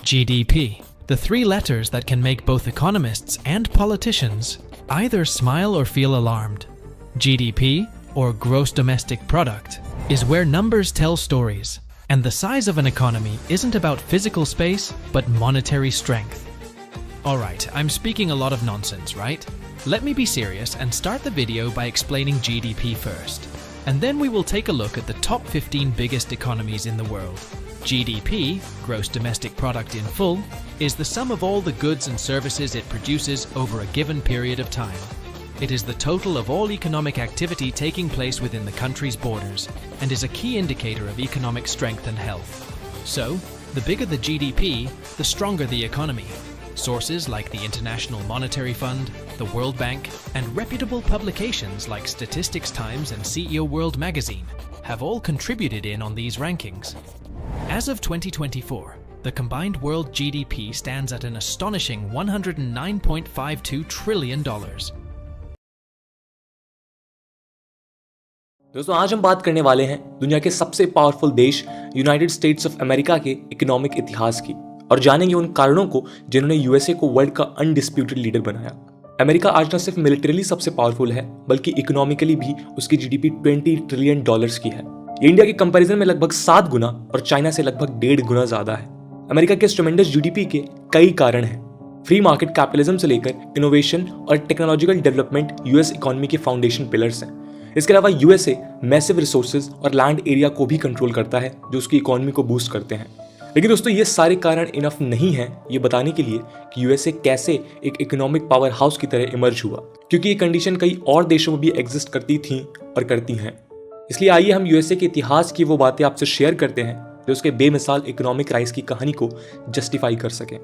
GDP, the three letters that can make both economists and politicians either smile or feel alarmed. GDP, or Gross Domestic Product, is where numbers tell stories, and the size of an economy isn't about physical space, but monetary strength. Alright, I'm speaking a lot of nonsense, right? Let me be serious and start the video by explaining GDP first. And then we will take a look at the top 15 biggest economies in the world. GDP, Gross Domestic Product in full, is the sum of all the goods and services it produces over a given period of time. It is the total of all economic activity taking place within the country's borders and is a key indicator of economic strength and health. So, the bigger the GDP, the stronger the economy. Sources like the International Monetary Fund, the World Bank, and reputable publications like Statistics Times and CEO World Magazine have all contributed in on these rankings. As of 2024, the combined world GDP stands at an astonishing $109.52 trillion. दोस्तों आज हम बात करने वाले हैं दुनिया के सबसे पावरफुल देश यूनाइटेड स्टेट्स ऑफ अमेरिका के इकोनॉमिक इतिहास की और जानेंगे उन कारणों को जिन्होंने यूएसए को वर्ल्ड का अनडिस्प्यूटेड लीडर बनाया। अमेरिका आज न सिर्फ मिलिटरीली सबसे पावरफुल है बल्कि इकोनॉमिकली भी उसकी जीडीपी $20 ट्रिलियन की है। ये इंडिया के कंपैरिजन में लगभग 7 गुना और चाइना से लगभग 1.5 गुना ज्यादा है। अमेरिका के ट्रेमेंडस जीडीपी के कई कारण हैं। फ्री मार्केट कैपिटलिज्म से लेकर इनोवेशन और टेक्नोलॉजिकल डेवलपमेंट यूएस इकोनॉमी के फाउंडेशन पिलर्स हैं। इसके अलावा यूएसए मैसिव रिसोर्सेज और लैंड एरिया को भी कंट्रोल करता है जो उसकी इकोनॉमी को बूस्ट करते हैं। लेकिन दोस्तों ये सारे कारण इनफ नहीं है ये बताने के लिए कि यूएसए कैसे एक इकोनॉमिक पावर हाउस की तरह इमर्ज हुआ, क्योंकि ये कंडीशन कई और देशों में भी एग्जिस्ट करती थी और करती हैं। इसलिए आइए हम यूएसए के इतिहास की वो बातें आपसे शेयर करते हैं जो उसके बेमिसाल इकोनॉमिक राइज की कहानी को जस्टिफाई कर सकें।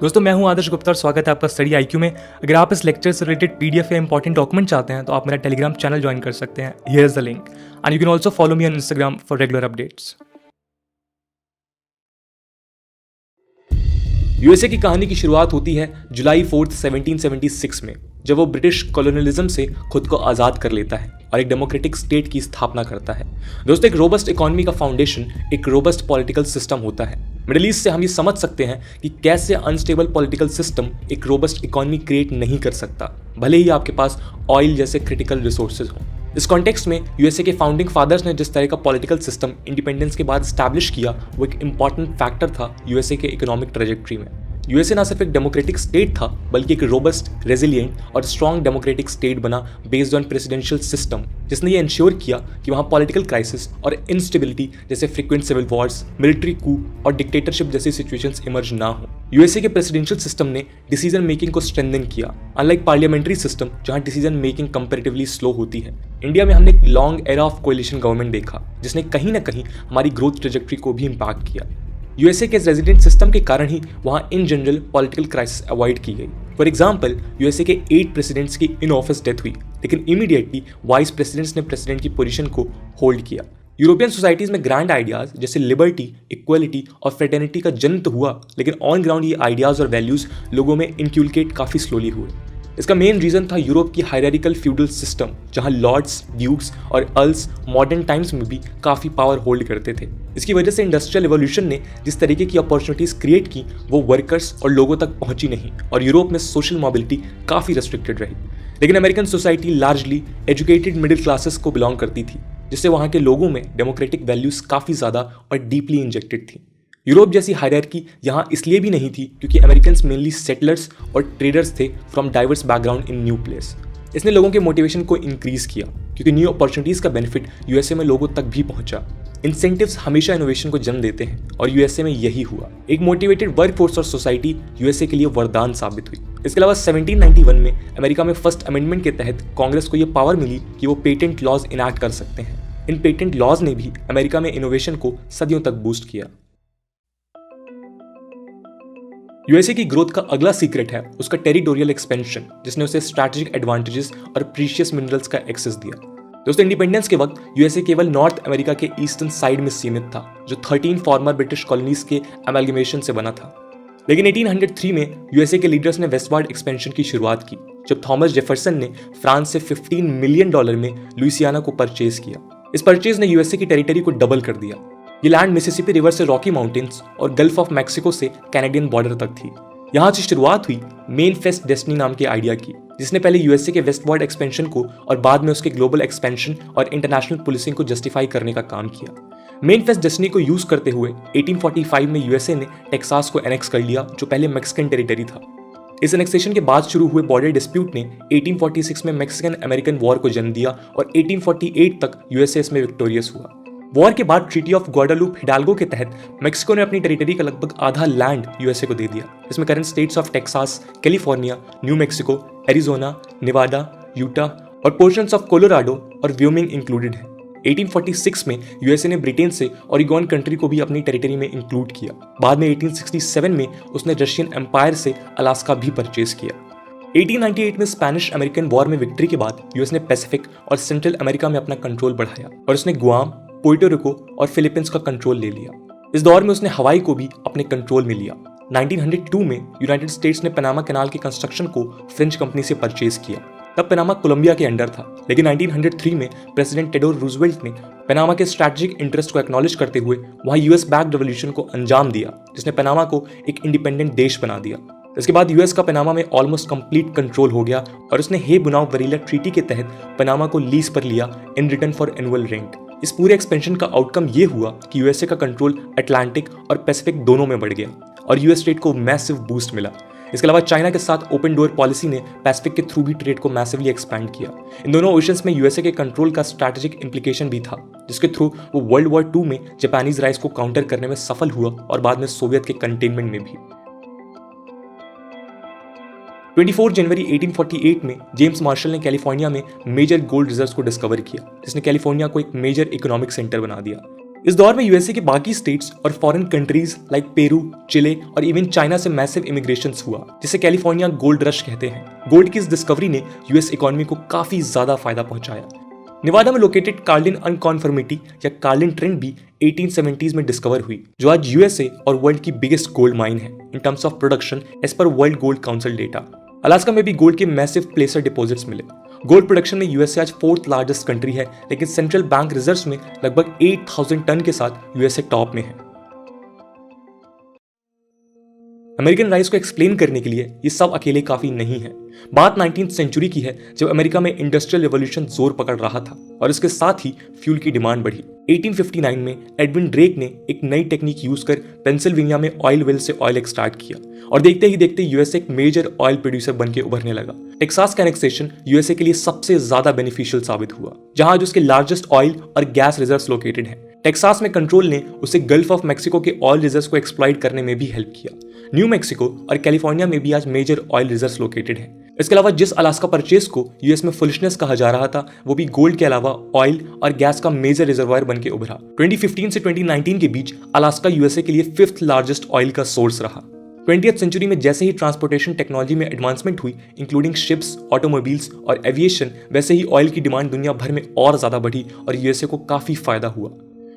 दोस्तों मैं हूं आदर्श गुप्ता और स्वागत है आपका स्टडी आईक्यू में। अगर आप इस लेक्चर से रिलेटेड पीडीएफ या इंपॉर्टेंट डॉक्यूमेंट चाहते हैं तो आप मेरा टेलीग्राम चैनल ज्वाइन कर सकते हैं। Here is the link and you can also follow me on Instagram for regular updates. USA की कहानी की शुरुआत होती है जुलाई 4, 1776 में, जब वो ब्रिटिश कॉलोनियलिज्म से खुद को आज़ाद कर लेता है और एक डेमोक्रेटिक स्टेट की स्थापना करता है। दोस्तों एक रोबस्ट इकोनॉमी का फाउंडेशन एक रोबस्ट पॉलिटिकल सिस्टम होता है। मिडिल ईस्ट से हम ये समझ सकते हैं कि कैसे अनस्टेबल पॉलिटिकल सिस्टम एक रोबस्ट इकोनॉमी क्रिएट नहीं कर सकता, भले ही आपके पास ऑयल जैसे क्रिटिकल रिसोर्सेज हों। इस कॉन्टेक्स्ट में यूएसए के फाउंडिंग फादर्स ने जिस तरह का पॉलिटिकल सिस्टम इंडिपेंडेंस के बाद स्टैब्लिश किया वो एक इंपॉर्टेंट फैक्टर था यूएसए के इकोनॉमिक ट्रैजेक्टरी में। यूएसए ना सिर्फ एक डेमोक्रेटिक स्टेट था बल्कि एक रोबस्ट, रेजिलिएंट और स्ट्रॉन्ग डेमोक्रेटिक स्टेट बना बेस्ड ऑन प्रेसिडेंशियल सिस्टम, जिसने ये इंश्योर किया कि वहाँ पॉलिटिकल क्राइसिस और इंस्टेबिलिटी जैसे frequent civil wars, military coup और डिक्टेटरशिप जैसी सिचुएशंस इमर्ज ना हो। यूएसए के प्रेसिडेंशियल सिस्टम ने डिसीजन मेकिंग को स्ट्रेंथन किया, अनलाइक पार्लियामेंट्री सिस्टम जहाँ डिसीजन मेकिंग कंपैरेटिवली स्लो होती है। इंडिया में हमने एक long era of coalition government देखा जिसने कहीं ना कहीं हमारी ग्रोथ ट्रेजेक्टरी को भी इम्पैक्ट किया। यूएसए के रेजिडेंट सिस्टम के कारण ही वहाँ in general political crisis avoid की गई। फॉर एग्जाम्पल यूएसए के 8 प्रेसिडेंट्स की इन ऑफिस डेथ हुई, लेकिन इमीडिएटली वाइस प्रेसिडेंट्स ने प्रेसिडेंट की पोजीशन को होल्ड किया। यूरोपियन सोसाइटीज में ग्रैंड आइडियाज जैसे लिबर्टी, इक्वलिटी और फ्रेटर्निटी का जन्म तो हुआ, लेकिन ऑन ग्राउंड ये आइडियाज और वैल्यूज लोगों में इनक्यूलकेट काफी स्लोली हुए। इसका मेन रीजन था यूरोप की हायरार्किकल फ्यूडल सिस्टम, जहां लॉर्ड्स, ड्यूक्स और अर्ल्स मॉडर्न टाइम्स में भी काफी पावर होल्ड करते थे। इसकी वजह से इंडस्ट्रियल रिवॉल्यूशन ने जिस तरीके की अपॉर्चुनिटीज क्रिएट की वो वर्कर्स और लोगों तक पहुंची नहीं और यूरोप में सोशल मोबिलिटी काफी रेस्ट्रिक्टेड रही। लेकिन American society largely educated middle classes को बिलोंग करती थी, जिससे वहाँ के लोगों में डेमोक्रेटिक वैल्यूज काफी ज्यादा और डीपली इंजेक्टेड थी। यूरोप जैसी हायरार्की यहाँ इसलिए भी नहीं थी क्योंकि अमेरिकन्स मेनली सेटलर्स और ट्रेडर्स थे from diverse background in new place. इसने लोगों के मोटिवेशन को इंक्रीज किया क्योंकि न्यू अपॉर्चुनिटीज का बेनिफिट यूएसए में लोगों तक भी पहुंचा। इंसेंटिव्स हमेशा इनोवेशन को जन्म देते हैं और यूएसए में यही हुआ। एक मोटिवेटेड वर्कफोर्स और सोसाइटी यूएसए के लिए वरदान साबित हुई। इसके अलावा 1791 में अमेरिका में फर्स्ट अमेंडमेंट के तहत कांग्रेस को यह पावर मिली कि वो पेटेंट लॉज इनैक्ट कर सकते हैं। इन पेटेंट लॉज ने भी अमेरिका में इनोवेशन को सदियों तक बूस्ट किया। यूएसए की ग्रोथ का अगला सीक्रेट है उसका टेरिटोरियल एक्सपेंशन, जिसने उसे स्ट्रैटेजिक एडवांटेजेस और प्रीशियस मिनरल्स का एक्सेस दिया। दोस्तों इंडिपेंडेंस के वक्त यूएसए केवल नॉर्थ अमेरिका के ईस्टर्न साइड में सीमित था, जो 13 फॉर्मर ब्रिटिश कॉलोनीज के अमेलगमेशन से बना था। लेकिन 1803 में यूएसए के लीडर्स ने वेस्टवार्ड एक्सपेंशन की शुरुआत की, जब थॉमस जेफरसन ने फ्रांस से $15 मिलियन में लुइसियाना को परचेज किया। इस परचेज ने यूएसए की टेरिटरी को डबल कर दिया। ये लैंड मिसिसिपी रिवर से रॉकी माउंटेन्स और गल्फ ऑफ मैक्सिको से कैनेडियन बॉर्डर तक थी। यहाँ से शुरुआत हुई मेनफेस्ट डेस्टिनी नाम के आइडिया की, जिसने पहले यूएसए के वेस्टवर्ड एक्सपेंशन को और बाद में उसके ग्लोबल एक्सपेंशन और इंटरनेशनल पुलिसिंग को जस्टिफाई करने का काम किया। मेनफेस्ट डेस्टिनी को यूज करते हुए 1845 में यूएसए ने टेक्सास को एनेक्स कर लिया, जो पहले मैक्सिकन टेरिटरी था। इस एनेक्सेशन के बाद शुरू हुए बॉर्डर डिस्प्यूट ने 1846 में मैक्सिकन अमेरिकन वॉर को जन्म दिया और 1848 तक यूएसए इसमें विक्टोरियस हुआ। वॉर के बाद ट्रीटी ऑफ ग्वाडालूप हिडाल्गो के तहत मेक्सिको ने अपनी टेरिटरी का लगभग आधा लैंड यूएसए को दे दिया। इसमें current states of Texas, California, new Mexico, Arizona, Nevada, Utah और पोर्शंस ऑफ कोलोराडो और व्योमिंग इंक्लूडेड है। 1846 में यूएसए ने ब्रिटेन से ओरिगोन कंट्री को भी अपनी टेरिटरी में इंक्लूड किया। बाद में 1867 में उसने रशियन एम्पायर से अलास्का भी परचेज किया। 1898 में स्पेनिश अमेरिकन वॉर में विक्ट्री के बाद यूएस ने पैसिफिक और सेंट्रल अमेरिका में अपना कंट्रोल बढ़ाया और उसने गुआम, पोर्टो रिको और फिलीपींस का कंट्रोल ले लिया। इस दौर में उसने हवाई को भी अपने कंट्रोल में लिया। 1902 में यूनाइटेड स्टेट्स ने पनामा कैनाल के कंस्ट्रक्शन को फ्रेंच कंपनी से परचेज किया। तब पनामा कोलंबिया के अंडर था, लेकिन 1903 में प्रेसिडेंट टेडोर रूजवेल्ट ने पनामा के स्ट्रैटेजिक इंटरेस्ट को एक्नॉलेज करते हुए वहां यूएस बैक्ड रेवोल्यूशन को अंजाम दिया, जिसने पनामा को एक इंडिपेंडेंट देश बना दिया। इसके बाद यूएस का पनामा में ऑलमोस्ट कंप्लीट कंट्रोल हो गया और उसने हे बुनाव वरीला ट्रीटी के तहत पनामा को लीज पर लिया in return for annual rent. इस पूरे एक्सपेंशन का आउटकम ये हुआ कि यूएसए का कंट्रोल अटलांटिक और पैसिफिक दोनों में बढ़ गया और यूएस स्टेट को मैसिव बूस्ट मिला। इसके अलावा चाइना के साथ ओपन डोर पॉलिसी ने पैसिफिक के थ्रू भी ट्रेड को मैसिवली एक्सपैंड किया। इन दोनों ओशंस में यूएसए के कंट्रोल का स्ट्रैटेजिक इंप्लीकेशन भी था, जिसके थ्रू वो वर्ल्ड वॉर II में जापानीज राइज को काउंटर करने में सफल हुआ और बाद में सोवियत के कंटेनमेंट में भी। 24 जनवरी 1848 में जेम्स मार्शल ने कैलिफोर्निया में मेजर गोल्ड रिजर्व्स को डिस्कवर किया, जिसने कैलिफोर्निया को एक मेजर इकोनॉमिक सेंटर बना दिया। इस दौर में यूएसए के बाकी स्टेट्स और फॉरेन कंट्रीज लाइक पेरू, चिले और इवन चाइना से मैसिव इमिग्रेशन हुआ, जिसे कैलिफोर्निया गोल्ड रश कहते हैं। गोल्ड की इस डिस्कवरी ने यूएस इकोनॉमी को काफी ज्यादा फायदा पहुंचाया। नेवाडा में लोकेटेड कार्लिन अनकॉन्फर्मिटी या कार्लिन ट्रेंड भी 1870s में डिस्कवर हुई, जो आज यूएसए और वर्ल्ड की बिगेस्ट गोल्ड माइन है in terms of production as per World Gold Council data. Alaska में भी गोल्ड के मैसिव प्लेसर डिपॉजिट्स मिले। गोल्ड प्रोडक्शन में यूएसए आज 4th लार्जेस्ट कंट्री है, लेकिन सेंट्रल बैंक रिजर्व्स में लगभग 8000 टन के साथ यूएसए टॉप में है। अमेरिकन राइज को एक्सप्लेन करने के लिए ये सब अकेले काफी नहीं है। बात 19th सेंचुरी की है, जब अमेरिका में इंडस्ट्रियल रिवॉल्यूशन जोर पकड़ रहा था और इसके साथ ही फ्यूल की डिमांड बढ़ी। 1859 में एडविन ड्रेक ने एक नई टेक्निक यूज कर पेंसिल्वेनिया में ऑयल वेल से ऑयल एक्सट्रैक्ट किया और देखते ही देखते यूएसए एक मेजर ऑयल प्रोड्यूसर बन के उभरने लगा। टेक्सास का एनेक्सेशन यूएसए के लिए सबसे ज्यादा बेनिफिशियल साबित हुआ, जहां आज उसके लार्जेस्ट ऑयल और गैस रिजर्व्स लोकेटेड हैं। टेक्सास में कंट्रोल ने उसे गल्फ ऑफ मैक्सिको के ऑयल रिजर्व्स को एक्सप्लॉइट करने में भी हेल्प किया। न्यू मैक्सिको और कैलिफोर्निया में भी आज मेजर ऑयल रिजर्व्स लोकेटेड हैं। इसके अलावा जिस अलास्का परचेज को यूएस में फुलिशनेस कहा जा रहा था, वो भी गोल्ड के अलावा ऑयल और गैस का मेजर रिजर्वायर बन के उभरा। 2015 से 2019 के बीच अलास्का यूएसए के लिए 5th लार्जेस्ट ऑयल का सोर्स रहा। 20th सेंचुरी में जैसे ही ट्रांसपोर्टेशन टेक्नोलॉजी में एडवांसमेंट हुई, इंक्लूडिंग शिप्स, ऑटोमोबाइल्स और एविएशन, वैसे ही ऑयल की डिमांड दुनिया भर में और ज्यादा बढ़ी और यूएसए को काफी फायदा हुआ।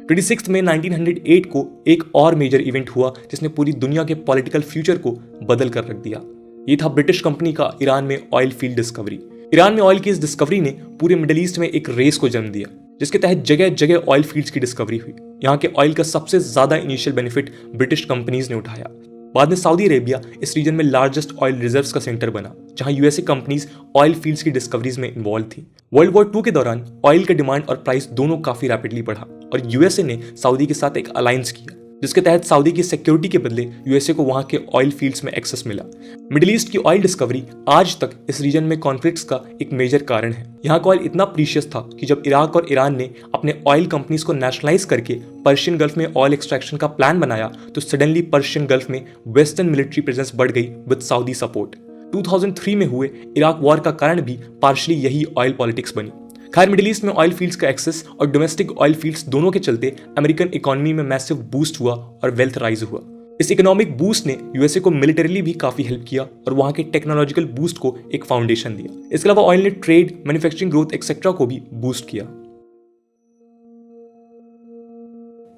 26 मई 1908 को एक और मेजर इवेंट हुआ जिसने पूरी दुनिया के पॉलिटिकल फ्यूचर को बदल कर रख दिया। ये था ब्रिटिश कंपनी का ईरान में ऑयल फील्ड डिस्कवरी। ईरान में ऑयल की इस डिस्कवरी ने पूरे मिडिल ईस्ट में एक रेस को जन्म दिया, जिसके तहत जगह जगह ऑयल फील्ड्स की डिस्कवरी हुई। यहाँ के ऑयल का सबसे ज्यादा इनिशियल बेनिफिट ब्रिटिश कंपनीज ने उठाया। बाद में सऊदी अरेबिया इस रीजन में लार्जेस्ट ऑयल रिजर्व्स का सेंटर बना, जहां यूएसए कंपनीज ऑयल फील्ड्स की डिस्कवरीज में इन्वॉल्व थी। वर्ल्ड वॉर II के दौरान ऑयल का डिमांड और प्राइस दोनों काफी रैपिडली बढ़ा और यूएसए ने सऊदी के साथ एक अलायंस किया, जिसके तहत सऊदी की सिक्योरिटी के बदले यूएसए को वहां के ऑयल फील्ड्स में एक्सेस मिला। मिडिल ईस्ट की ऑयल डिस्कवरी आज तक इस रीजन में कॉन्फ्लिक्ट्स का एक मेजर कारण है। यहाँ का ऑयल इतना प्रीशियस था कि जब इराक और ईरान ने अपने ऑयल कंपनीज को नेशनलाइज करके पर्शियन गल्फ में ऑयल एक्सट्रैक्शन का प्लान बनाया, तो सडनली पर्शियन गल्फ में वेस्टर्न मिलिट्री प्रेजेंस बढ़ गई विद सऊदी सपोर्ट। 2003 में हुए इराक वॉर का कारण भी पार्शली यही ऑयल पॉलिटिक्स बनी। खैर, मिडिल ईस्ट में ऑयल फील्ड्स का एक्सेस और डोमेस्टिक ऑयल फील्ड्स दोनों के चलते अमेरिकन इकोनॉमी में मैसिव बूस्ट हुआ और वेल्थ राइज हुआ। इस इकोनॉमिक बूस्ट ने यूएसए को मिलिटरीली भी काफी हेल्प किया और वहां के टेक्नोलॉजिकल बूस्ट को एक फाउंडेशन दिया। इसके अलावा ऑयल ने ट्रेड, मैन्युफैक्चरिंग ग्रोथ एक्सेट्रा को भी बूस्ट किया।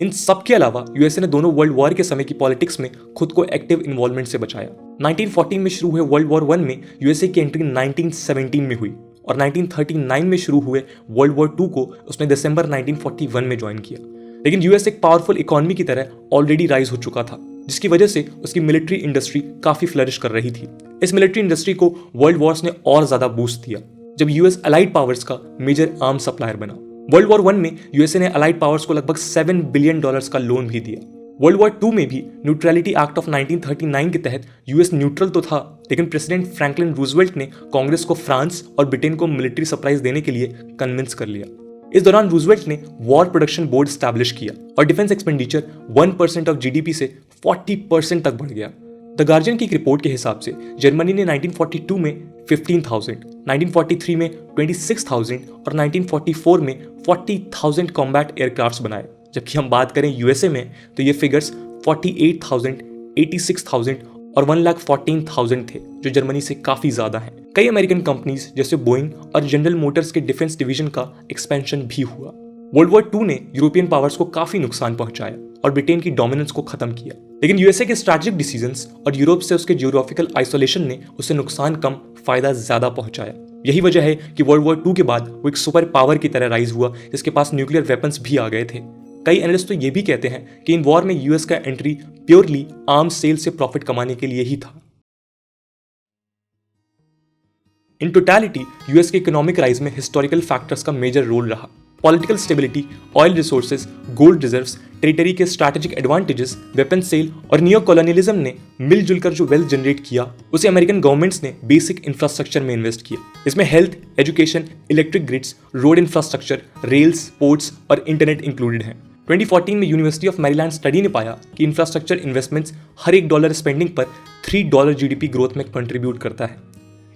इन सब के अलावा यूएसए ने दोनों वर्ल्ड वॉर के समय की पॉलिटिक्स में खुद को एक्टिव इन्वॉल्वमेंट से बचाया। 1914 में शुरू हुए वर्ल्ड वॉर I में यूएसए की एंट्री 1917 में हुई और 1939 में शुरू हुए वर्ल्ड वॉर II को उसने दिसंबर 1941 में ज्वाइन किया। लेकिन यूएस एक पावरफुल इकोनॉमी की तरह ऑलरेडी राइज हो चुका था, जिसकी वजह से उसकी मिलिट्री इंडस्ट्री काफी फ्लरिश कर रही थी। इस मिलिट्री इंडस्ट्री को वर्ल्ड वॉर्स ने और ज्यादा बूस्ट दिया जब यूएस अलाइड पावर्स का मेजर आर्म सप्लायर बना। वर्ल्ड वॉर 1 में यूएसए ने अलाइड पावर्स को लगभग $7 बिलियन का लोन भी दिया। वर्ल्ड वॉर 2 में भी न्यूट्रलिटी एक्ट ऑफ 1939 के तहत यूएस न्यूट्रल तो था, लेकिन प्रेसिडेंट फ्रैंकलिन रूजवेल्ट ने कांग्रेस को फ्रांस और ब्रिटेन को मिलिट्री सप्लाईज देने के लिए कन्विंस कर लिया। इस दौरान रूजवेल्ट ने वॉर प्रोडक्शन बोर्ड स्टैब्लिश किया और डिफेंस एक्सपेंडिचर 1% ऑफ जीडीपी से 40% तक बढ़ गया। द गार्जियन की एक रिपोर्ट के हिसाब से जर्मनी ने 1942 में 15,000, 1943 में 26,000 और 1944 में 40,000 कॉम्बैट एयरक्राफ्ट्स बनाए, जबकि हम बात करें यूएसए में तो ये फिगर्स 48,000, 86,000 और 1,14,000 थे, जो जर्मनी से काफी ज्यादा हैं। कई अमेरिकन कंपनीज जैसे बोइंग और जनरल मोटर्स के डिफेंस डिवीजन का एक्सपेंशन भी हुआ। वर्ल्ड वॉर 2 ने यूरोपियन पावर्स को काफी नुकसान पहुंचाया और ब्रिटेन की डोमिनेंस को खत्म किया, लेकिन यूएसए के स्ट्रैटेजिक डिसीजंस और यूरोप से उसके जियोग्राफिकल आइसोलेशन ने उसे नुकसान कम, फायदा ज्यादा पहुंचाया। यही वजह है कि वर्ल्ड वॉर 2 के बाद वो एक सुपर पावर की तरह राइज हुआ, जिसके पास न्यूक्लियर वेपन्स भी आ गए थे। कई एनालिस्ट तो ये भी कहते हैं कि इन वॉर में यूएस का एंट्री प्योरली आर्म्स सेल से प्रॉफिट कमाने के लिए ही था। इन टोटलिटी यूएस के इकोनॉमिक राइज में हिस्टोरिकल फैक्टर्स का मेजर रोल रहा। Political stability, oil resources, gold reserves, territory के स्ट्रैटेजिक एडवांटेजेस, वेपन सेल और नियो कॉलोनियलिज्म ने मिलजुल कर जो वेल्थ जनरेट किया, उसे अमेरिकन गवर्नमेंट्स ने बेसिक इंफ्रास्ट्रक्चर में इन्वेस्ट किया। इसमें health, education, electric grids, road infrastructure, rails, ports और इंटरनेट इंक्लूडेड हैं। 2014 में यूनिवर्सिटी ऑफ मैरीलैंड स्टडी ने पाया कि इंफ्रास्ट्रक्चर इन्वेस्टमेंट्स हर $1 स्पेंडिंग पर $3 जीडीपी ग्रोथ में कंट्रीब्यूट करता है।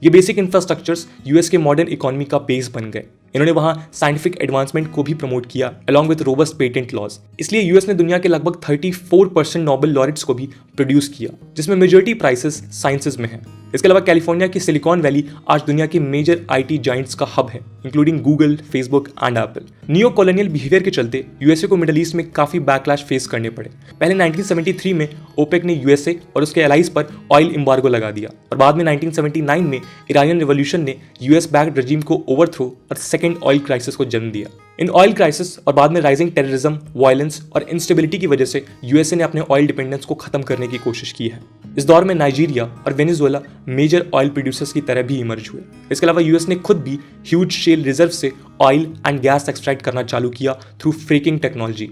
ये बेसिक इंफ्रास्ट्रक्चर्स यूएस के मॉडर्न इकोनॉमी का बेस बन गए। इन्होंने वहां साइंटिफिक एडवांसमेंट को भी प्रमोट किया along with robust patent laws. इसलिए यूएस ने दुनिया के लगभग 34% नोबेल लॉरेट्स को भी प्रोड्यूस किया, जिसमें मेजॉरिटी प्राइसेस साइंसेज में है। इसके अलावा कैलिफोर्निया की सिलिकॉन वैली आज दुनिया के मेजर आईटी जाइंट्स का हब है, including Google, Facebook and Apple. Neo colonial behaviour के चलते यूएसए को मिडिल ईस्ट में काफी बैकलैश फेस करने पड़े। पहले 1973 में ओपेक ने यूएसए और उसके एलाइज पर ऑयल एम्बार्गो लगा दिया और बाद में 1979 में इरानियन रिवॉल्यूशन ने यूएस बैक्ड रजीम को ओवरथ्रो और सेकेंड ऑयल क्राइसिस को जन्म दिया। इन ऑयल क्राइसिस और बाद में राइजिंग टेररिज्म, वायलेंस और इंस्टेबिलिटी की वजह से यूएसए ने अपने ऑयल डिपेंडेंस को खत्म करने की कोशिश की है। इस दौर में नाइजीरिया और वेनेजुएला मेजर ऑयल प्रोड्यूसर्स की तरह भी इमर्ज हुए। इसके अलावा यूएस ने खुद भी ह्यूज शेल रिजर्व से ऑयल एंड गैस एक्सट्रैक्ट करना चालू किया through freaking technology.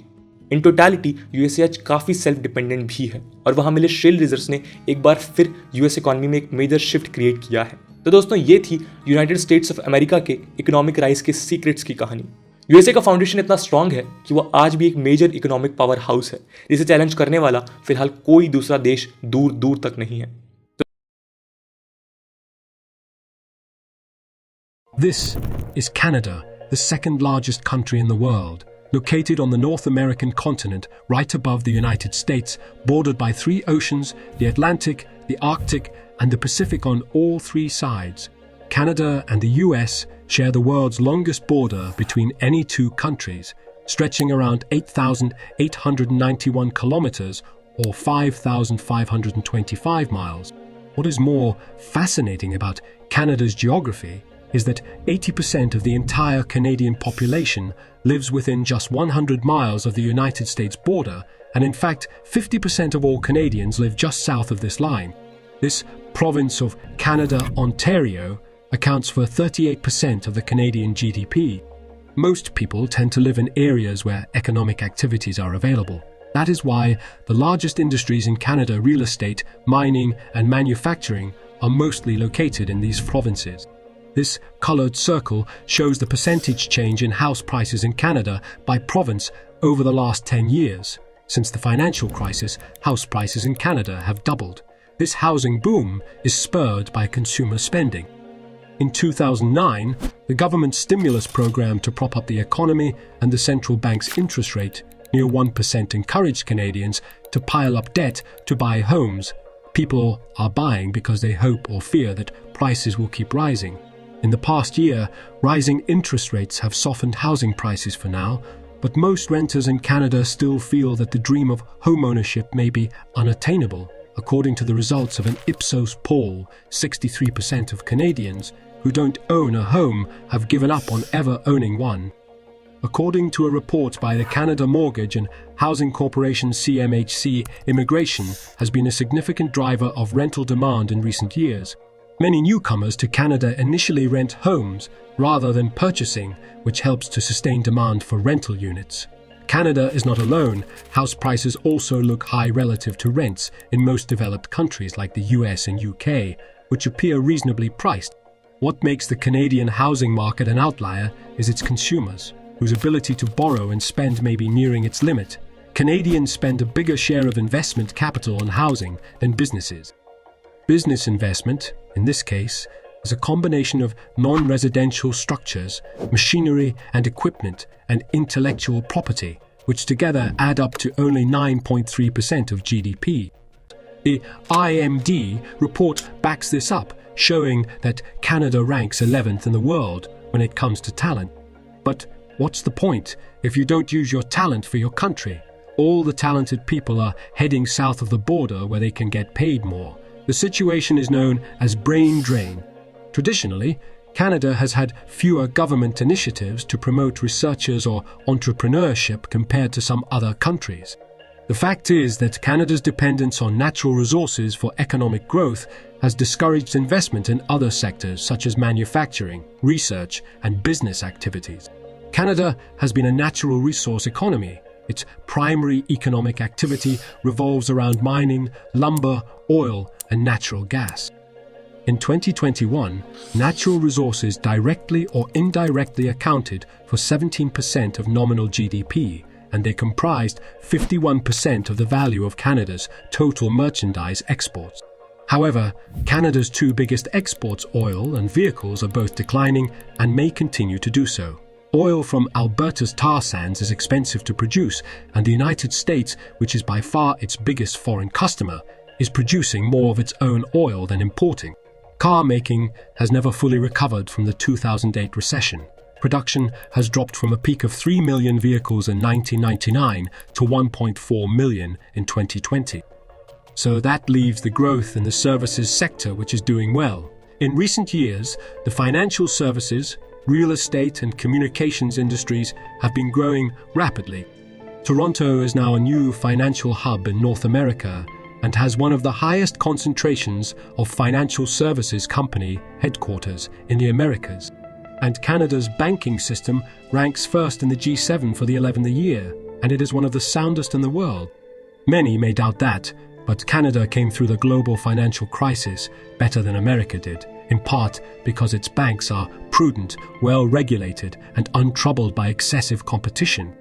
In totality USA आज काफी सेल्फ डिपेंडेंट भी है और वहां मिले शेल रिजर्व्स ने एक बार फिर यूएस इकोनॉमी में एक मेजर शिफ्ट क्रिएट किया है। तो दोस्तों, ये थी यूनाइटेड स्टेट्स ऑफ अमेरिका के इकोनॉमिक राइज के सीक्रेट्स की कहानी। यूएसए का फाउंडेशन इतना स्ट्रांग है कि वो आज भी एक मेजर इकोनॉमिक पावर हाउस है, जिसे चैलेंज करने वाला फिलहाल कोई दूसरा देश दूर दूर तक नहीं है। This is Canada, the second largest country in the world, located on the North American continent right above the United States, bordered by 3 oceans, the Atlantic, the Arctic, and the Pacific on all 3 sides. Canada and the US share the world's longest border between any 2 countries, stretching around 8,891 kilometers or 5,525 miles. What is more fascinating about Canada's geography is that 80% of the entire Canadian population lives within just 100 miles of the United States border, and in fact 50% of all Canadians live just south of this line. This province of Canada, Ontario, accounts for 38% of the Canadian GDP. Most people tend to live in areas where economic activities are available. That is why the largest industries in Canada, real estate, mining, and manufacturing, are mostly located in these provinces. This colored circle shows the percentage change in house prices in Canada by province over the last 10 years. Since the financial crisis, house prices in Canada have doubled. This housing boom is spurred by consumer spending. In 2009, the government's stimulus program to prop up the economy and the central bank's interest rate, near 1%, encouraged Canadians to pile up debt to buy homes. People are buying because they hope or fear that prices will keep rising. In the past year, rising interest rates have softened housing prices for now, but most renters in Canada still feel that the dream of homeownership may be unattainable. According to the results of an Ipsos poll, 63% of Canadians who don't own a home have given up on ever owning one. According to a report by the Canada Mortgage and Housing Corporation CMHC, immigration has been a significant driver of rental demand in recent years. Many newcomers to Canada initially rent homes rather than purchasing, which helps to sustain demand for rental units. Canada is not alone. House prices also look high relative to rents in most developed countries like the US and UK, which appear reasonably priced. What makes the Canadian housing market an outlier is its consumers, whose ability to borrow and spend may be nearing its limit. Canadians spend a bigger share of investment capital on housing than businesses. Business investment, in this case, is a combination of non-residential structures, machinery and equipment, and intellectual property, which together add up to only 9.3% of GDP. The IMD report backs this up, showing that Canada ranks 11th in the world when it comes to talent. But what's the point if you don't use your talent for your country? All the talented people are heading south of the border where they can get paid more. The situation is known as brain drain. Traditionally, Canada has had fewer government initiatives to promote researchers or entrepreneurship compared to some other countries. The fact is that Canada's dependence on natural resources for economic growth has discouraged investment in other sectors such as manufacturing, research, and business activities. Canada has been a natural resource economy. Its primary economic activity revolves around mining, lumber, oil, and natural gas. In 2021, natural resources directly or indirectly accounted for 17% of nominal GDP, and they comprised 51% of the value of Canada's total merchandise exports. However, Canada's two biggest exports, oil and vehicles, are both declining and may continue to do so. Oil from Alberta's tar sands is expensive to produce, and the United States, which is by far its biggest foreign customer, is producing more of its own oil than importing. Car making has never fully recovered from the 2008 recession. Production has dropped from a peak of 3 million vehicles in 1999 to 1.4 million in 2020. So that leaves the growth in the services sector, which is doing well. In recent years, the financial services, real estate and communications industries have been growing rapidly. Toronto is now a new financial hub in North America and has one of the highest concentrations of financial services company headquarters in the Americas. And Canada's banking system ranks first in the G7 for the 11th year, and it is one of the soundest in the world. Many may doubt that, but Canada came through the global financial crisis better than America did, in part because its banks are prudent, well-regulated, and untroubled by excessive competition.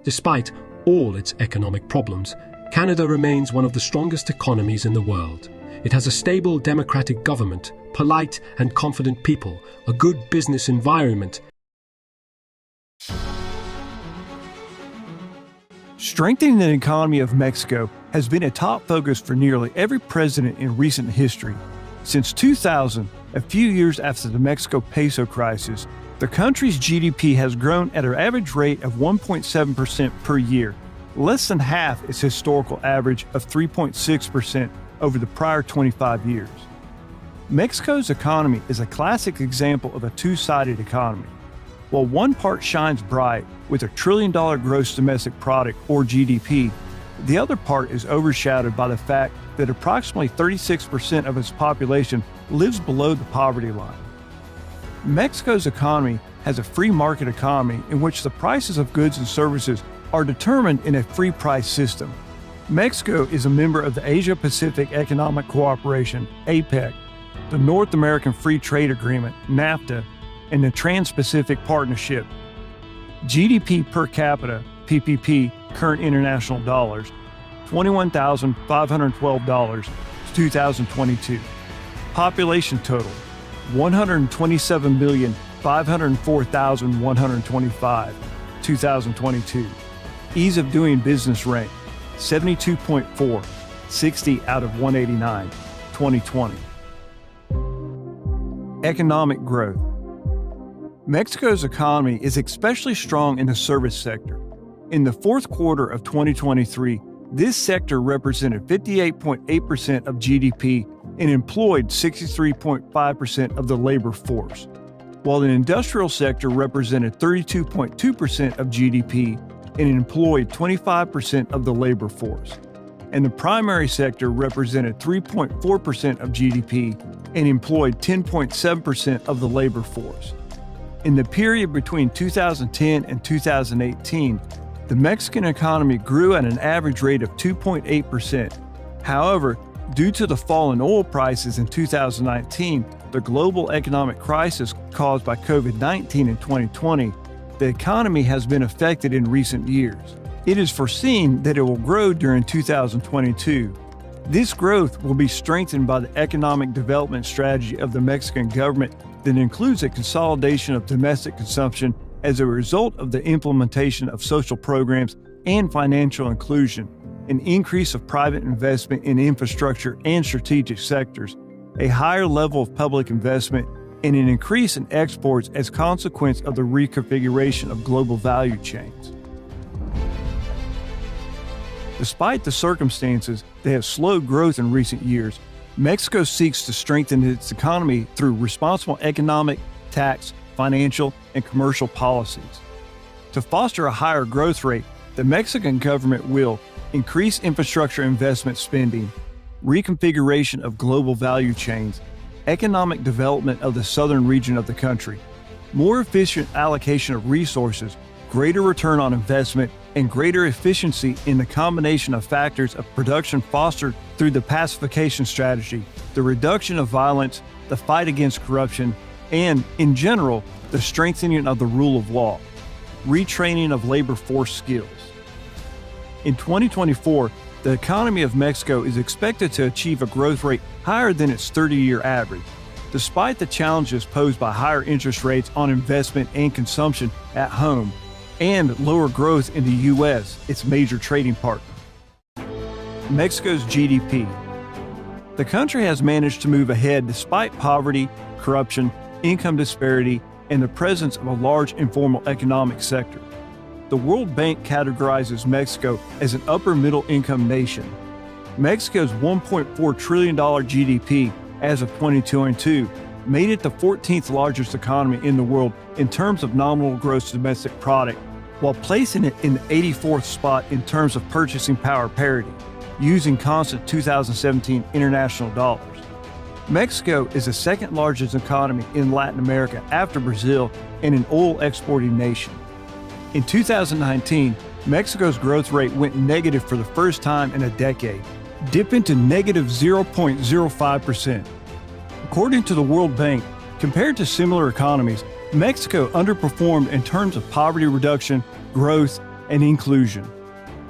Despite all its economic problems, Canada remains one of the strongest economies in the world. It has a stable democratic government, polite and confident people, a good business environment. Strengthening the economy of Mexico has been a top focus for nearly every president in recent history. Since 2000, a few years after the Mexico peso crisis, the country's GDP has grown at an average rate of 1.7% per year, less than half its historical average of 3.6% over the prior 25 years. Mexico's economy is a classic example of a two-sided economy. While one part shines bright with a $1 trillion gross domestic product, or GDP, the other part is overshadowed by the fact that approximately 36% of its population lives below the poverty line. Mexico's economy has a free market economy in which the prices of goods and services are determined in a free price system. Mexico is a member of the Asia-Pacific Economic Cooperation, APEC, the North American Free Trade Agreement, NAFTA, and the Trans-Pacific Partnership. GDP per capita, PPP, current international dollars, $21,512, 2022. Population total, 127,504,125, 2022. Ease of doing business rank, 72.4, 60 out of 189, 2020. Economic growth. Mexico's economy is especially strong in the service sector. In the fourth quarter of 2023, this sector represented 58.8% of GDP and employed 63.5% of the labor force. while the industrial sector represented 32.2% of GDP and employed 25% of the labor force. And the primary sector represented 3.4% of GDP and employed 10.7% of the labor force. In the period between 2010 and 2018, the Mexican economy grew at an average rate of 2.8%. However, due to the fall in oil prices in 2019, the global economic crisis caused by COVID-19 in 2020, the economy has been affected in recent years. It is foreseen that it will grow during 2022. This growth will be strengthened by the economic development strategy of the Mexican government that includes a consolidation of domestic consumption as a result of the implementation of social programs and financial inclusion, an increase of private investment in infrastructure and strategic sectors, a higher level of public investment, and an increase in exports as a consequence of the reconfiguration of global value chains. Despite the circumstances that have slowed growth in recent years, Mexico seeks to strengthen its economy through responsible economic, tax, financial, and commercial policies. To foster a higher growth rate, the Mexican government will increase infrastructure investment spending, reconfiguration of global value chains, economic development of the southern region of the country, more efficient allocation of resources, greater return on investment, and greater efficiency in the combination of factors of production fostered through the pacification strategy, the reduction of violence, the fight against corruption, and, in general, the strengthening of the rule of law, retraining of labor force skills. In 2024, the economy of Mexico is expected to achieve a growth rate higher than its 30-year average, despite the challenges posed by higher interest rates on investment and consumption at home, and lower growth in the U.S., its major trading partner. Mexico's GDP. The country has managed to move ahead despite poverty, corruption, income disparity, and the presence of a large informal economic sector. The World Bank categorizes Mexico as an upper-middle income nation. Mexico's $1.4 trillion GDP as of 2022 made it the 14th largest economy in the world in terms of nominal gross domestic product, while placing it in the 84th spot in terms of purchasing power parity, using constant 2017 international dollars. Mexico is the second largest economy in Latin America after Brazil and an oil exporting nation. In 2019, Mexico's growth rate went negative for the first time in a decade, dipping to negative 0.05%. According to the World Bank, compared to similar economies, Mexico underperformed in terms of poverty reduction, growth, and inclusion.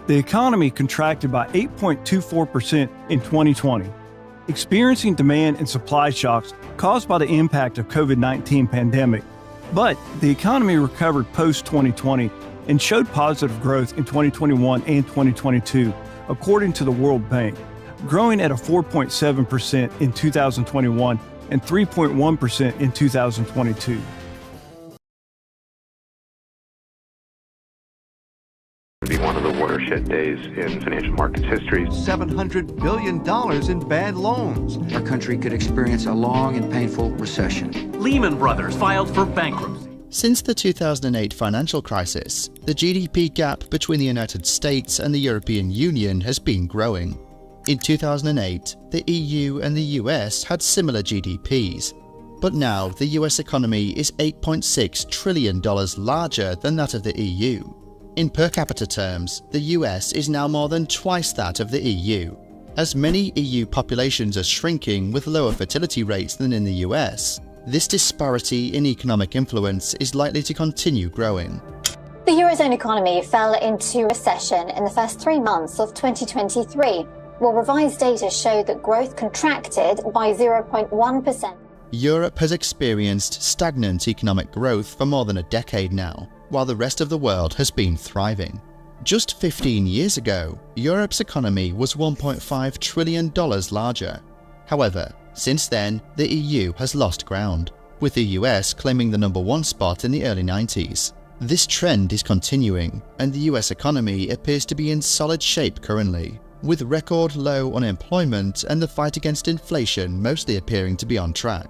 The economy contracted by 8.24% in 2020, experiencing demand and supply shocks caused by the impact of COVID-19 pandemic. But the economy recovered post-2020 and showed positive growth in 2021 and 2022, according to the World Bank, growing at a 4.7% in 2021 and 3.1% in 2022. Be one of the watershed days in financial markets history. $700 billion in bad loans. Our country could experience a long and painful recession. Lehman Brothers filed for bankruptcy. Since the 2008 financial crisis, the GDP gap between the United States and the European Union has been growing. In 2008, the EU and the US had similar GDPs, but now the US economy is $8.6 trillion larger than that of the EU. In per capita terms, the US is now more than twice that of the EU. As many EU populations are shrinking with lower fertility rates than in the US, this disparity in economic influence is likely to continue growing. The Eurozone economy fell into recession in the first 3 months of 2023, while revised data showed that growth contracted by 0.1%. Europe has experienced stagnant economic growth for more than a decade now, while the rest of the world has been thriving. Just 15 years ago, Europe's economy was $1.5 trillion larger. However, since then, the EU has lost ground, with the US claiming the #1 spot in the early 90s. This trend is continuing, and the US economy appears to be in solid shape currently, with record low unemployment and the fight against inflation mostly appearing to be on track.